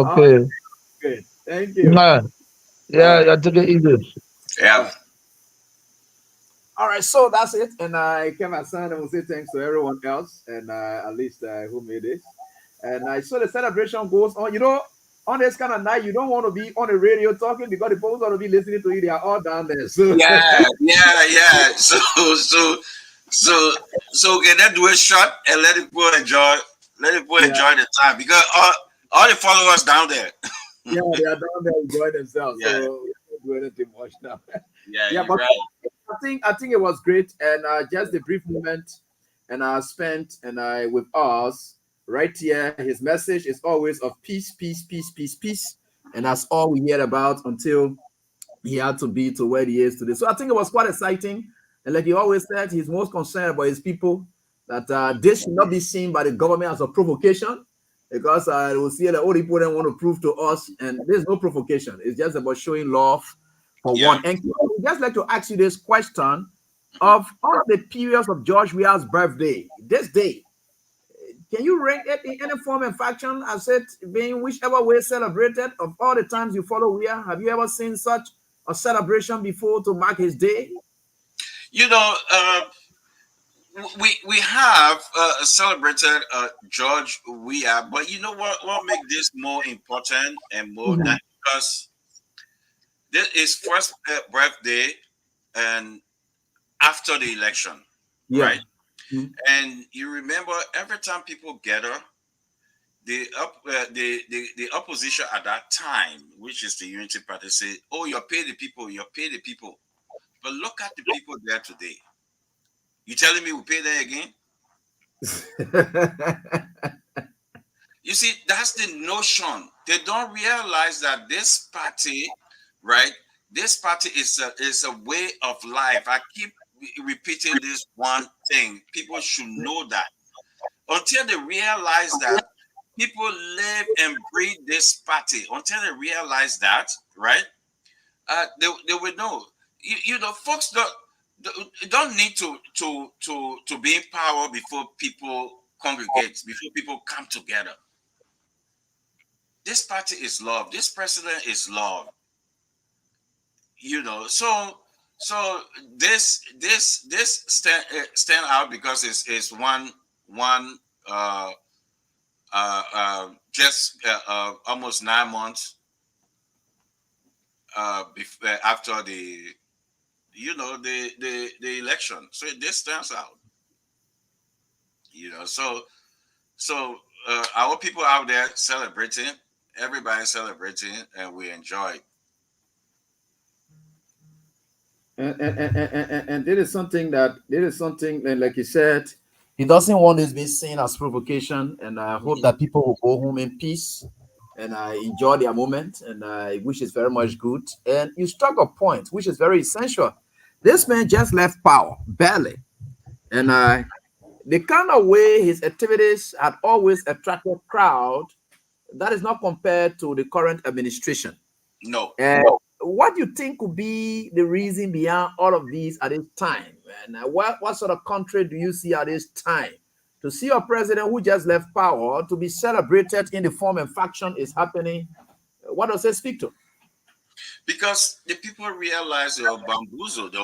All right. okay. Good. Thank you. Mwah. All Yeah, right. yeah, take it easy. All Yeah. right. All right. So that's it. And I came as son and will say thanks to everyone else and at least who made this. And I saw the celebration goes on. On this kind of night, you don't want to be on the radio talking because the folks want to be listening to you. They are all down there. So Yeah. So, can that do a shot and let it go enjoy? Let it go yeah, enjoy the time because all the followers down there. yeah, they are down there enjoying themselves. Yeah, So we don't do anything much now. yeah, Yeah, you're but right. I think it was great, and just the brief moment, and I spent and I with us right here. His message is always of peace, peace, peace, peace, peace, and that's all we hear about until he had to be to where he is today. So I think it was quite exciting, and like he always said, he's most concerned about his people. That this should not be seen by the government as a provocation, because it will see that all people don't want to prove to us, and there's no provocation. It's just about showing love for Yeah. one. And we just like to ask you this question: of all the periods of George Weah's birthday, this day, can you rank it in any form and faction as it being whichever way celebrated? Of all the times you follow Weah, have you ever seen such a celebration before to mark his day? You know, we have celebrated George Weah, but you know what make this more important and more than because this is first birthday and after the election, Yeah. right? And you remember every time people gather, the opposition at that time, which is the Unity Party, say, "Oh, you're pay the people, you're pay the people." But look at the people there today. You telling me we pay them again? You see, that's the notion. They don't realize that this party, right? This party is a way of life. I keep repeating this one thing. People should know that until they realize that people live and breathe this party. Until they realize that, right? They will know. Folks don't need to be in power before people congregate, before people come together. This party is love. This president is love. So this stand out because it's one one just almost 9 months after the election. So this turns out, so our people out there celebrating, everybody celebrating, and we enjoy it. And there is something, and like you said, he doesn't want this be seen as provocation. And I hope that people will go home in peace and enjoy their moment. And which is very much good. And you struck a point which is very essential. This man just left power, barely, and the kind of way his activities had always attracted crowd that is not compared to the current administration. No. And what do you think could be the reason behind all of these at this time? And what sort of country do you see at this time? To see a president who just left power to be celebrated in the form and faction is happening. What does it speak to? Because the people realize they were bamboozled,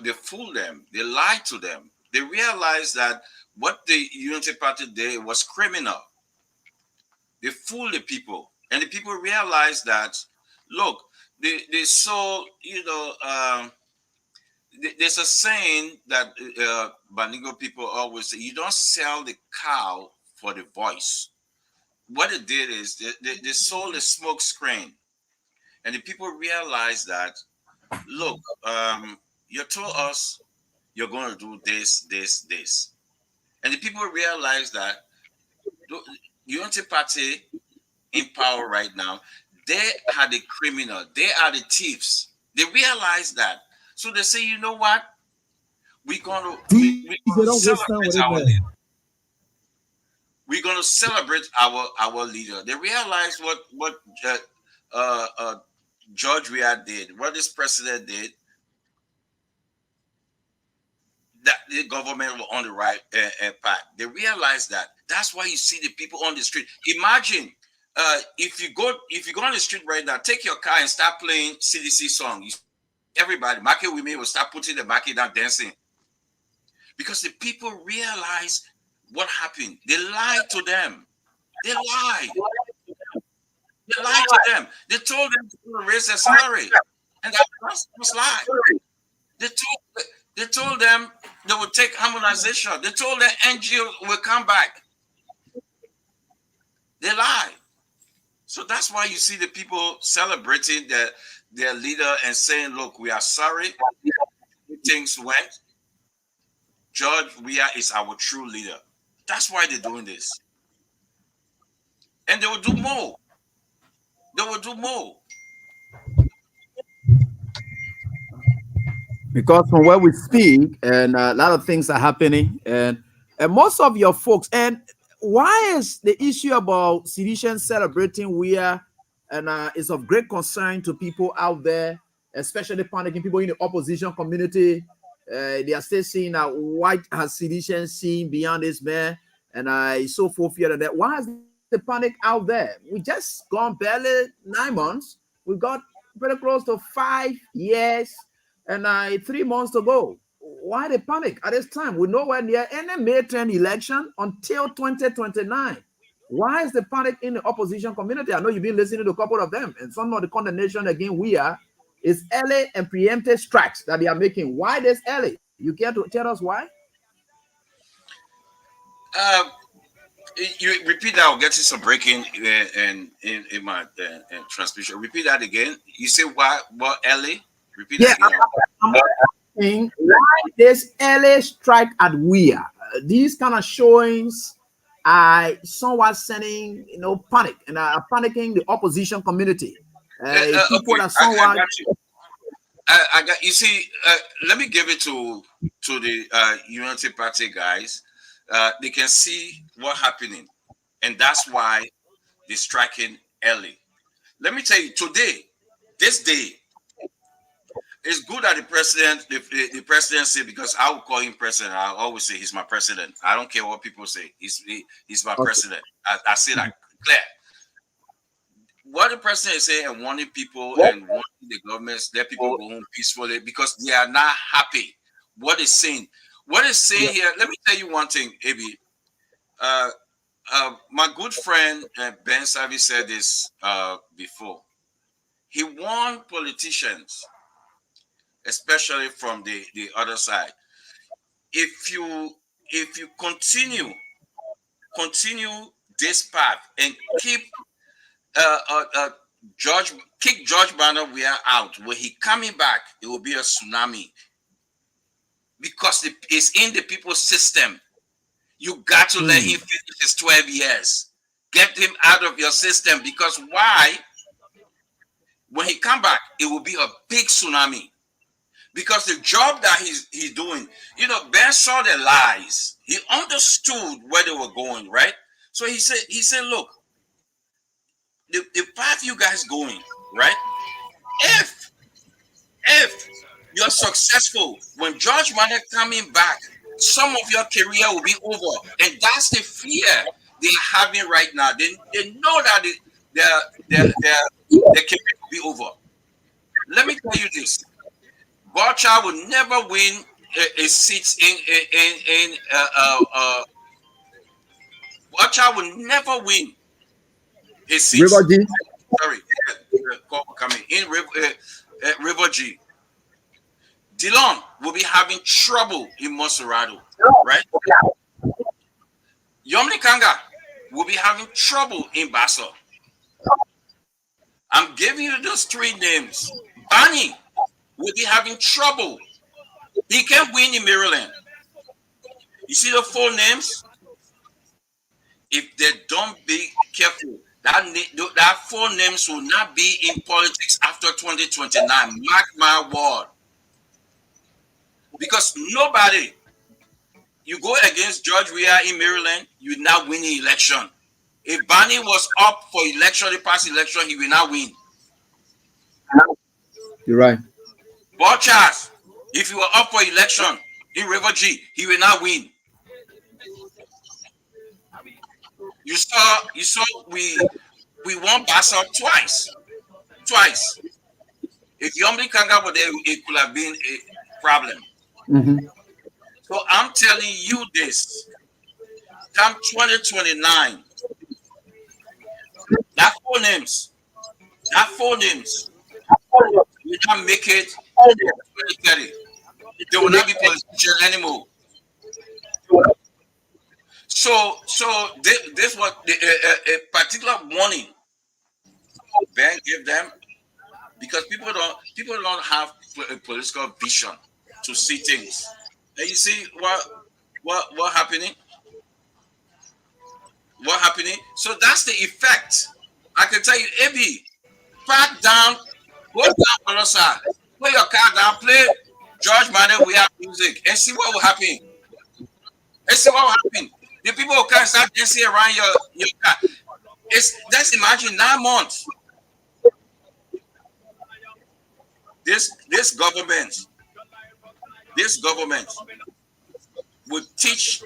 they fooled them, they lied to them. They realized that what the Unity Party did was criminal. They fooled the people, and the people realized that. Look, they saw, there's a saying that Baningo people always say: you don't sell the cow for the voice. What it did is they sold the smoke screen, and the people realized that. Look, you told us you're going to do this, this, this. And the people realize that the Unity Party in power right now, they are the criminal, they are the thieves. They realize that. So they say, you know what? We're gonna celebrate our leader. We're gonna celebrate our leader. They realize what George Weah did, what this president did, that the government were on the right path. They realize that. That's why you see the people on the street. Imagine if you go on the street right now, take your car and start playing CDC song. Everybody, market women will start putting the market down, dancing, because the people realize what happened. They lied to them. They lied. They lied to them. They told them to raise their salary, and that was lie. They told them they would take harmonization. They told them NGO will come back. They lied. So that's why you see the people celebrating their leader and saying, look, we are sorry. Things went. George Weah is our true leader. That's why they're doing this. And they will do more. They will do more. Because from where we speak, and a lot of things are happening, and most of your folks, and why is the issue about Sidishan celebrating Weah and is of great concern to people out there, especially panicking people in the opposition community. They are still seeing that what has Sidishan seen beyond this man, and so forth here and that. Why is the panic out there? We just gone barely 9 months. We got very close to 5 years and 3 months to go. Why the panic at this time? We're nowhere near any May 10 election until 2029. Why is the panic in the opposition community? I know you've been listening to a couple of them, and some of the condemnation against Weah is early and preemptive strikes that they are making. Why this early? You care to tell us why? You repeat that. I'll get you some breaking in my transmission. Repeat that again. You say why? What, Ellie? Repeat that again. I'm asking why this early strike at Weah? These kind of showings are somewhat sending panic and are panicking the opposition community. People okay. are somewhat. I got you. I got. You see, let me give it to the Unity Party guys. They can see what's happening, and that's why they're striking early. Let me tell you, today, this day, it's good that the president, the presidency, because I will call him president. I always say he's my president. I don't care what people say. He's my president. I say that clear. What the president is saying and wanting people and wanting the governments, let people go home peacefully because they are not happy. What is saying here, let me tell you one thing, Abi. Uh, my good friend Ben Savi said this before. He warned politicians, especially from the other side. If you continue this path and keep uh, uh, uh, George kick George Manneh Weah out, when he coming back, it will be a tsunami because it's in the people's system. You got to let him finish his 12 years. Get him out of your system because why? When he come back, it will be a big tsunami because the job that he's doing, Ben saw the lies. He understood where they were going, right? So he said, look, the path you guys going, right? If if you're successful, when George Manneh coming back, some of your career will be over, and that's the fear they're having right now. They know that their career will be over. Let me tell you this: Bouchard will never win a seat in Bouchard will never win a seat. River G. Sorry, call coming in River G. Dillon will be having trouble in Monserrado, right? Yomni Kanga will be having trouble in Basel. I'm giving you those three names. Bani will be having trouble. He can win in Maryland. You see the four names? If they don't be careful, that four names will not be in politics after 2029. Mark my word. Because nobody, you go against George Weah in Maryland, you now win the election. If Barney was up for election, the past election, he will not win. You're right. Bouchard, if you were up for election in River G, he will not win. You saw we won Basel twice. Twice. If Yomli Kanga were there, it could have been a problem. So I'm telling you this. Come 2029, that four names will not make it 2030. They will not be politicians anymore. So this was a particular warning Ben gave them because people don't have a political vision to see things. And you see what happening? What happening? So that's the effect. I can tell you, AB, park down, go down Colossa, put your car down, play George Manneh Weah music, and see what will happen. And see what will happen. The people who can start dancing around your car. Let's imagine 9 months. This government will teach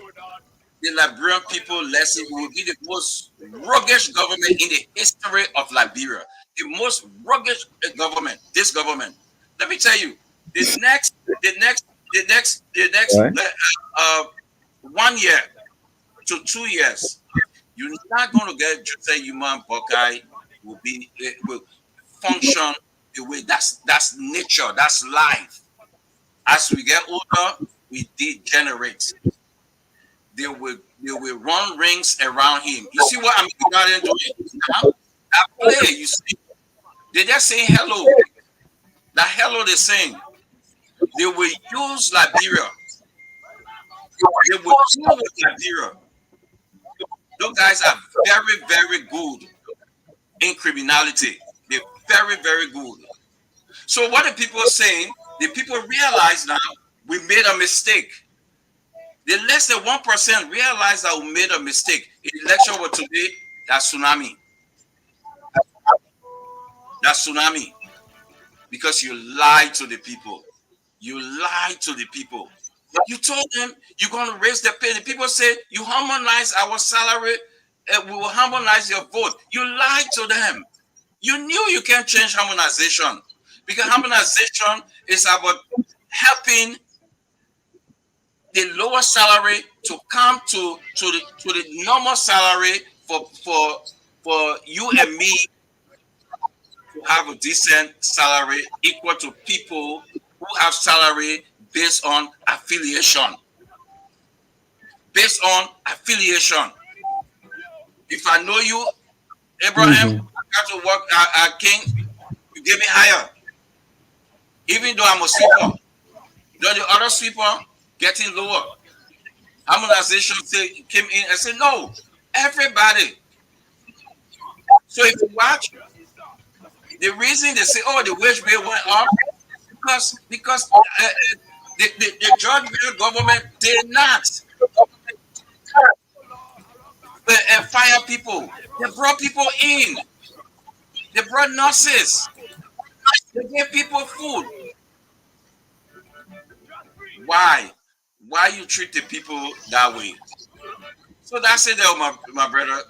the Liberian people lesson. It will be the most rugged government in the history of Liberia. The most rugged government. This government. Let me tell you, the next 1 year to 2 years, you're not going to get Jose Human Buckeye will function the way that's nature, that's life. As we get older, we degenerate. They will run rings around him. You see what I'm doing now? That play, you see, they're just saying hello. That hello they're saying. They will use Liberia. They will deal with Liberia. Those guys are very, very good in criminality. They're very, very good. So what the people are saying, the people realize now we made a mistake. The less than 1% realize that we made a mistake. In the election for today, that's tsunami. That's tsunami. Because you lied to the people. You lied to the people. You told them you're going to raise the pay. The people say you harmonize our salary. We will harmonize your vote. You lied to them. You knew you can't change harmonization because harmonization is about helping the lower salary to come to the normal salary for you and me to have a decent salary equal to people who have salary based on affiliation. Based on affiliation. If I know you, Abraham, I got to work at King, you give me higher. Even though I'm a sweeper. Though the other sweeper getting lower. Harmonization came in and said, no, everybody. So if you watch, the reason they say, oh, the wage bill went up, because the George Weah government did not fire people. They brought people in. They brought nurses. They gave people food. Why? Why you treat the people that way? So that's it, there, my brother.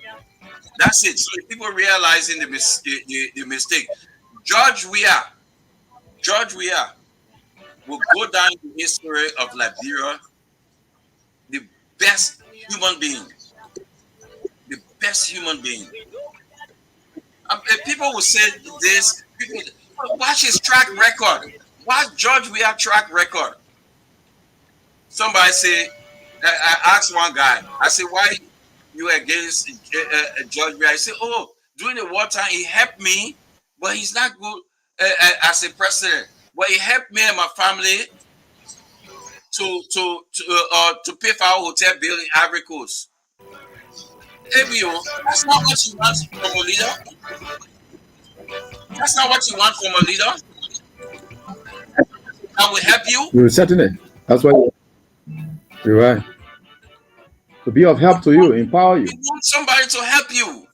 That's it. So people realizing the mistake. George Weah will go down in the history of Liberia, the best human being. The best human being. People will say this. People, watch his track record. Watch George Weah track record. Somebody say, I asked one guy, I said, why you against George Weah? I said, oh, during the wartime, he helped me, but he's not good as a president. But he helped me and my family to pay for our hotel bill in Ivory Coast. ABO, that's not what you want from a leader. That's not what you want from a leader. That will help you. You certainly. That's why you're right. To be of help to you, empower you. You want somebody to help you.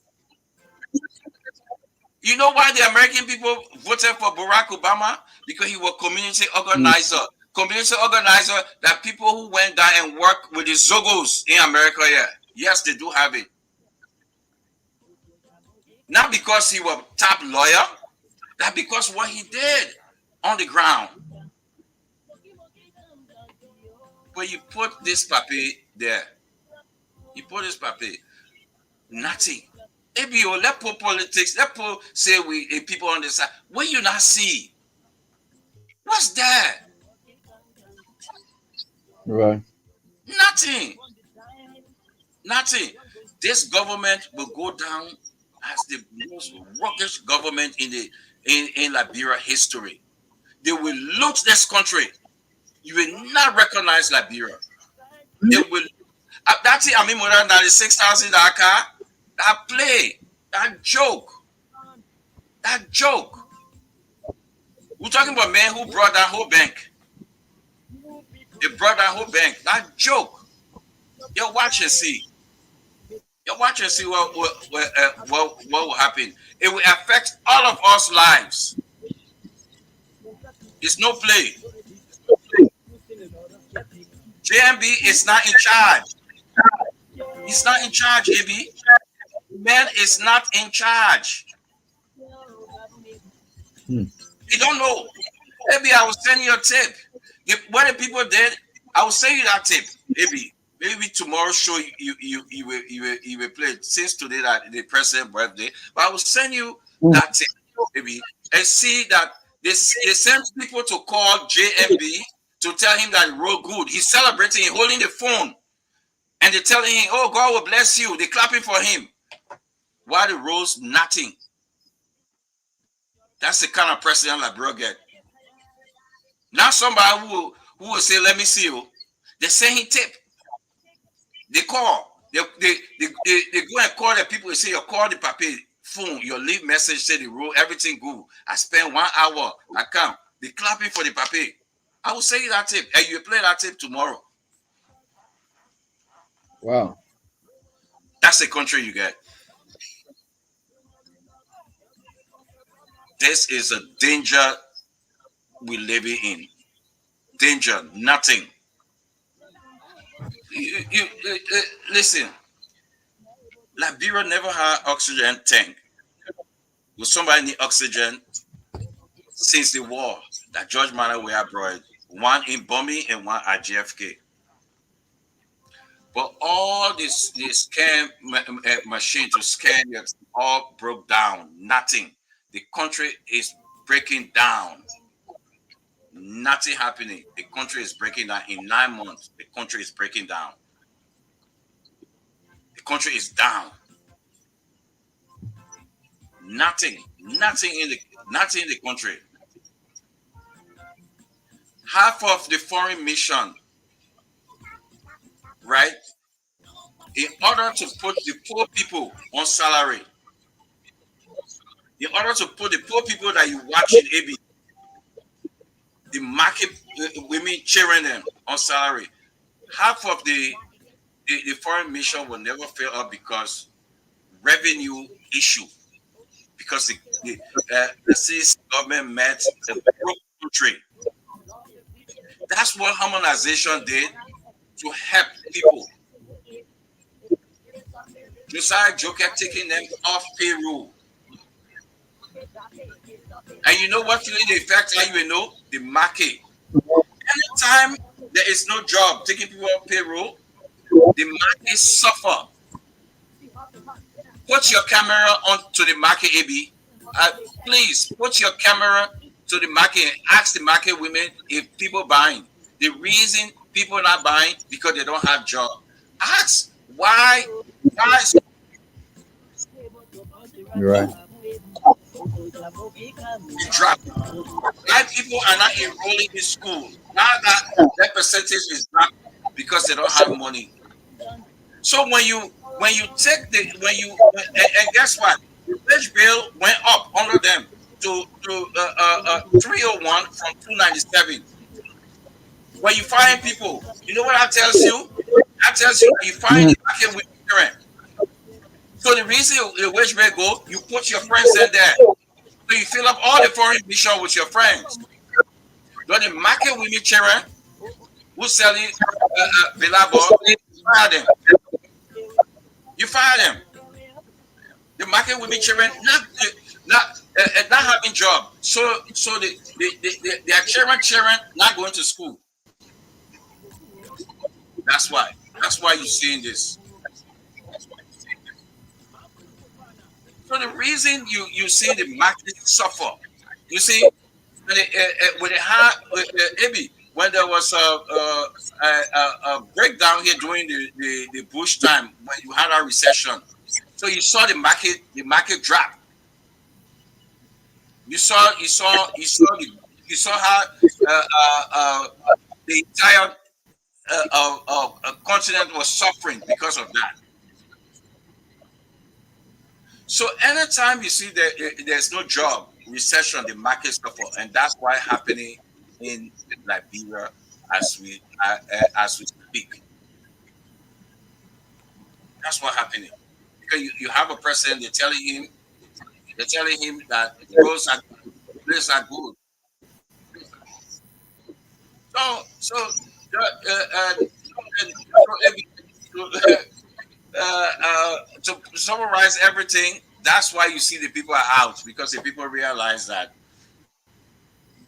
You know why the American people voted for Barack Obama? Because he was community organizer. Community organizer, that people who went down and worked with the Zogos in America here. Yes, they do have it. Not because he was top lawyer, that because what he did on the ground. But you put this puppy there. You put this puppy. Nothing. ABO, let put politics, let put say we people on the side. What you not see? What's that? Right. Nothing. Nothing. This government will go down as the most roguish government in Liberia history. They will loot this country. You will not recognize Liberia. They will. That's it. I mean, more than 96,000 car. That play. That joke. That joke. We're talking about men who brought that whole bank. They brought that whole bank. That joke. You watch and see. You watch and see what will happen. It will affect all of us lives. It's no play. JMB is not in charge. He's not in charge, AB. Man is not in charge. You don't know. Maybe I will send you a tip. What the people did, I will send you that tip. Maybe tomorrow show you will play it. Since today that the president's birthday, but I will send you that tip, maybe, and see that they send people to call JMB to tell him that he wrote good. He's celebrating, holding the phone, and they're telling him, "Oh, God will bless you." They're clapping for him. While the rose nothing. That's the kind of president like bro get. Now somebody who will say, "Let me see you." They send him tip. They call. They go and call the people and say, "You call the papi phone. Your leave message say the rule everything good. I spend 1 hour. I come. They clapping for the papi." I will send you that tip, and you play that tip tomorrow. Wow. That's the country you get. This is a danger we live in. Danger, nothing. Listen. Liberia never had oxygen tank. Will somebody need oxygen since the war that George Manneh Weah brought? One in Bombay and one at JFK. But all this scam machine to scam you all broke down. Nothing. The country is breaking down. Nothing happening. The country is breaking down in 9 months. The country is breaking down. The country is down. Nothing. Nothing in the country. Half of the foreign mission, right? In order to put the poor people on salary, in order to put the poor people that you watch in AB, the market women cheering them on salary, half of the foreign mission will never fail up because revenue issue. Because the city's government met a broke country. That's what harmonization did to help people. Josiah Joker taking them off payroll. And you know what really the effect are, you know? The market. Anytime there is no job taking people off payroll, the market suffer. Put your camera onto the market, AB. Please put your camera to the market and ask the market women if people buying. The reason people not buying because they don't have job. Ask why You're right. drop. Why people are not enrolling in school. Now that percentage is dropped because they don't have money. So when you take the and guess what? The wage bill went up under them to 301 from 297. When you find people, you know what that tells you? That tells you you find the market with current. So the reason the wage bill go, you put your friends in there. So you fill up all the foreign mission with your friends. Then the market with me children who selling Villabor, you fire them. You fire them. The market with me children not having job. So their children not going to school. That's why. That's why you're seeing this. So the reason you see the market suffer, you see, when it had Ebi, when there was a breakdown here during the Bush time when you had a recession, so you saw the market drop. You saw how the entire continent was suffering because of that. So anytime you see that there's no job, recession, the market suffer, and that's why happening in Liberia as we speak. That's what happening because you have a president. They're telling him that roads are good. So to summarize everything, that's why you see the people are out because the people realize that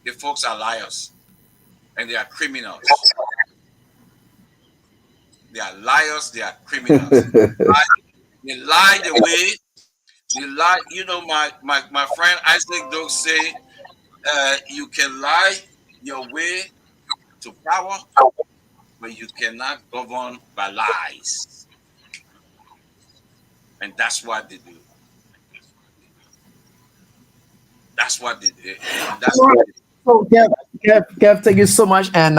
the folks are liars and they are criminals. They are liars. They are criminals. They lie the way they lie. You know, my friend Isaac Doug say, you can lie your way to power, but you cannot govern by lies. And that's what they do. That's what they do. That's what they do. So, Kev, thank you so much. And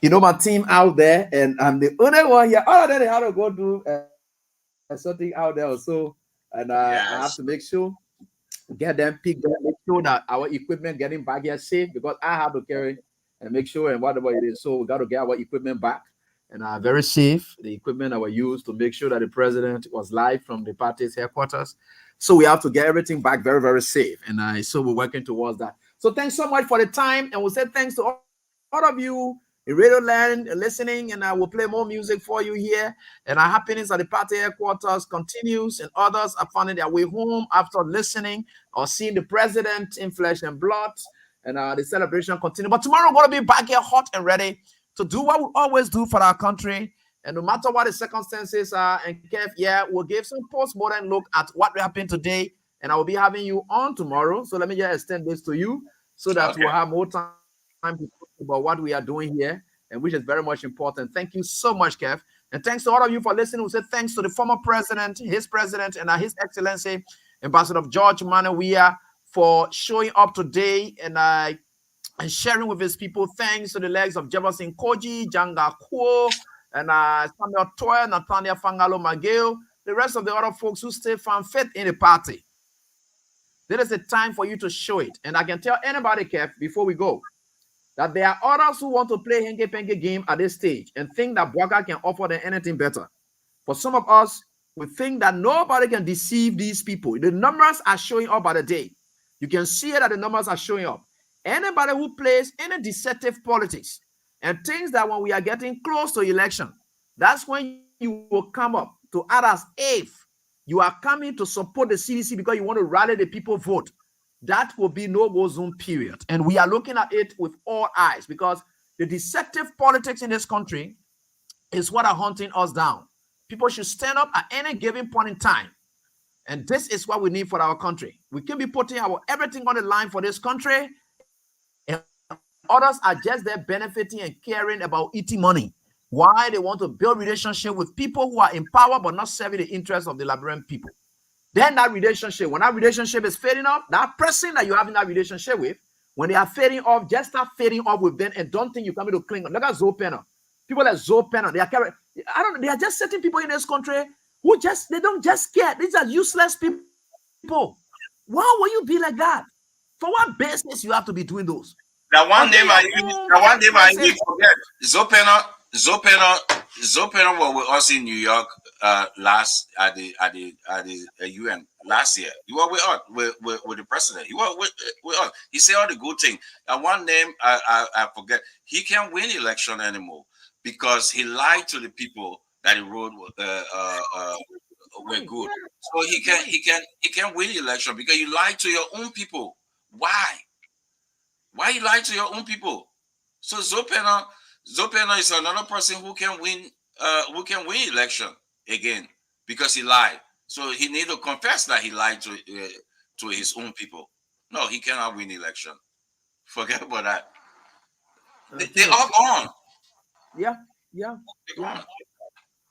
you know my team out there, and I'm the only one here. All of them how to go do something out there also, and I have to make sure get them picked up, make sure that our equipment getting back here safe because I have to carry and make sure and whatever it is. So we got to get our equipment back and very safe. The equipment that we used to make sure that the president was live from the party's headquarters. So we have to get everything back very, very safe. And so we're working towards that. So thanks so much for the time. And we'll say thanks to all of you in Radio Land listening. And I will play more music for you here. And our happiness at the party headquarters continues. And others are finding their way home after listening or seeing the president in flesh and blood. And the celebration continues. But tomorrow we're going to be back here hot and ready to do what we always do for our country. And no matter what the circumstances are, and Kev, yeah, we'll give some post-mortem look at what happened today. And I will be having you on tomorrow. So let me just extend this to you so that we'll have more time to talk about what we are doing here, and which is very much important. Thank you so much, Kev. And thanks to all of you for listening. We say thanks to the former president, his president, and His Excellency, Ambassador George Manneh Weah, for showing up today and sharing with his people. Thanks to the legs of Jefferson Koji, Janga Kuo, and Samuel Toy, Nathaniel Fangalo Mageo, the rest of the other folks who still found faith in the party. There is a time for you to show it. And I can tell anybody, Kev, before we go, that there are others who want to play Henge Penge game at this stage and think that Bwaga can offer them anything better. For some of us, we think that nobody can deceive these people. The numbers are showing up by the day. You can see that the numbers are showing up. Anybody who plays any deceptive politics and thinks that when we are getting close to election, that's when you will come up to others if you are coming to support the CDC because you want to rally the people vote. That will be no-go zone period. And we are looking at it with all eyes because the deceptive politics in this country is what are hunting us down. People should stand up at any given point in time. And this is what we need for our country. We can be putting our everything on the line for this country, and others are just there benefiting and caring about eating money. Why they want to build relationship with people who are in power but not serving the interests of the Liberian people. Then that relationship, when that relationship is fading off, that person that you have in that relationship with, when they are fading off, just start fading off with them and don't think you're coming to cling on. Look at Zopena. People like Zopena, they are just certain people in this country who they don't just care. These are useless people. Why will you be like that? For what business you have to be doing those? The one name I need forget. Zopena was with us in New York last at the UN last year. He was with the president. He was with us. He said all the good things. And one name I forget. He can't win election anymore because he lied to the people that he wrote were good. So he can't win election because you lied to your own people. Why? Why you lie to your own people? So Zopena is another person who can win election again because he lied. So he need to confess that he lied to his own people. No, he cannot win election. Forget about that. They are gone. Yeah.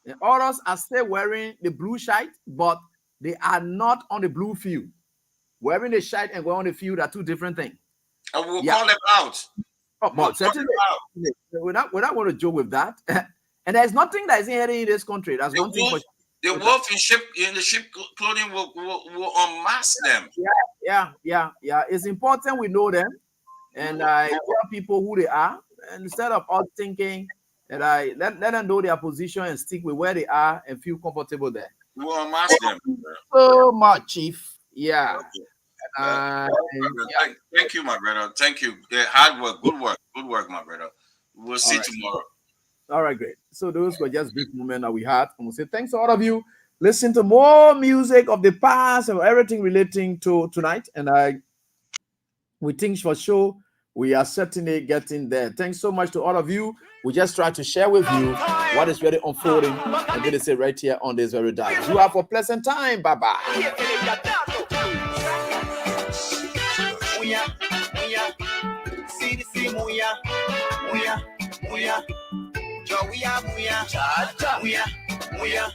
And others are still wearing the blue shirt, but they are not on the blue field. Wearing the shirt and going on the field are two different things. And we'll call them out. Oh, but certainly, we're not going to joke with that. And there's nothing that isn't heading in this country. That's one thing. The wolf in the sheep clothing will unmask them. Yeah. It's important we know them and tell people who they are. And instead of us thinking that let them know their position and stick with where they are and feel comfortable there. We will unmask them. So much, Chief. Yeah. Okay. Thank you, my brother. Thank you. Hard work, good work, my brother. We'll see tomorrow. All right, great. So those were just brief moments that we had, and we'll say thanks to all of you. Listen to more music of the past and everything relating to tonight, and we think for sure we are certainly getting there. Thanks so much to all of you. We just try to share with you what is really unfolding, and they say right here on this very day. You have a pleasant time. Bye bye. Muya,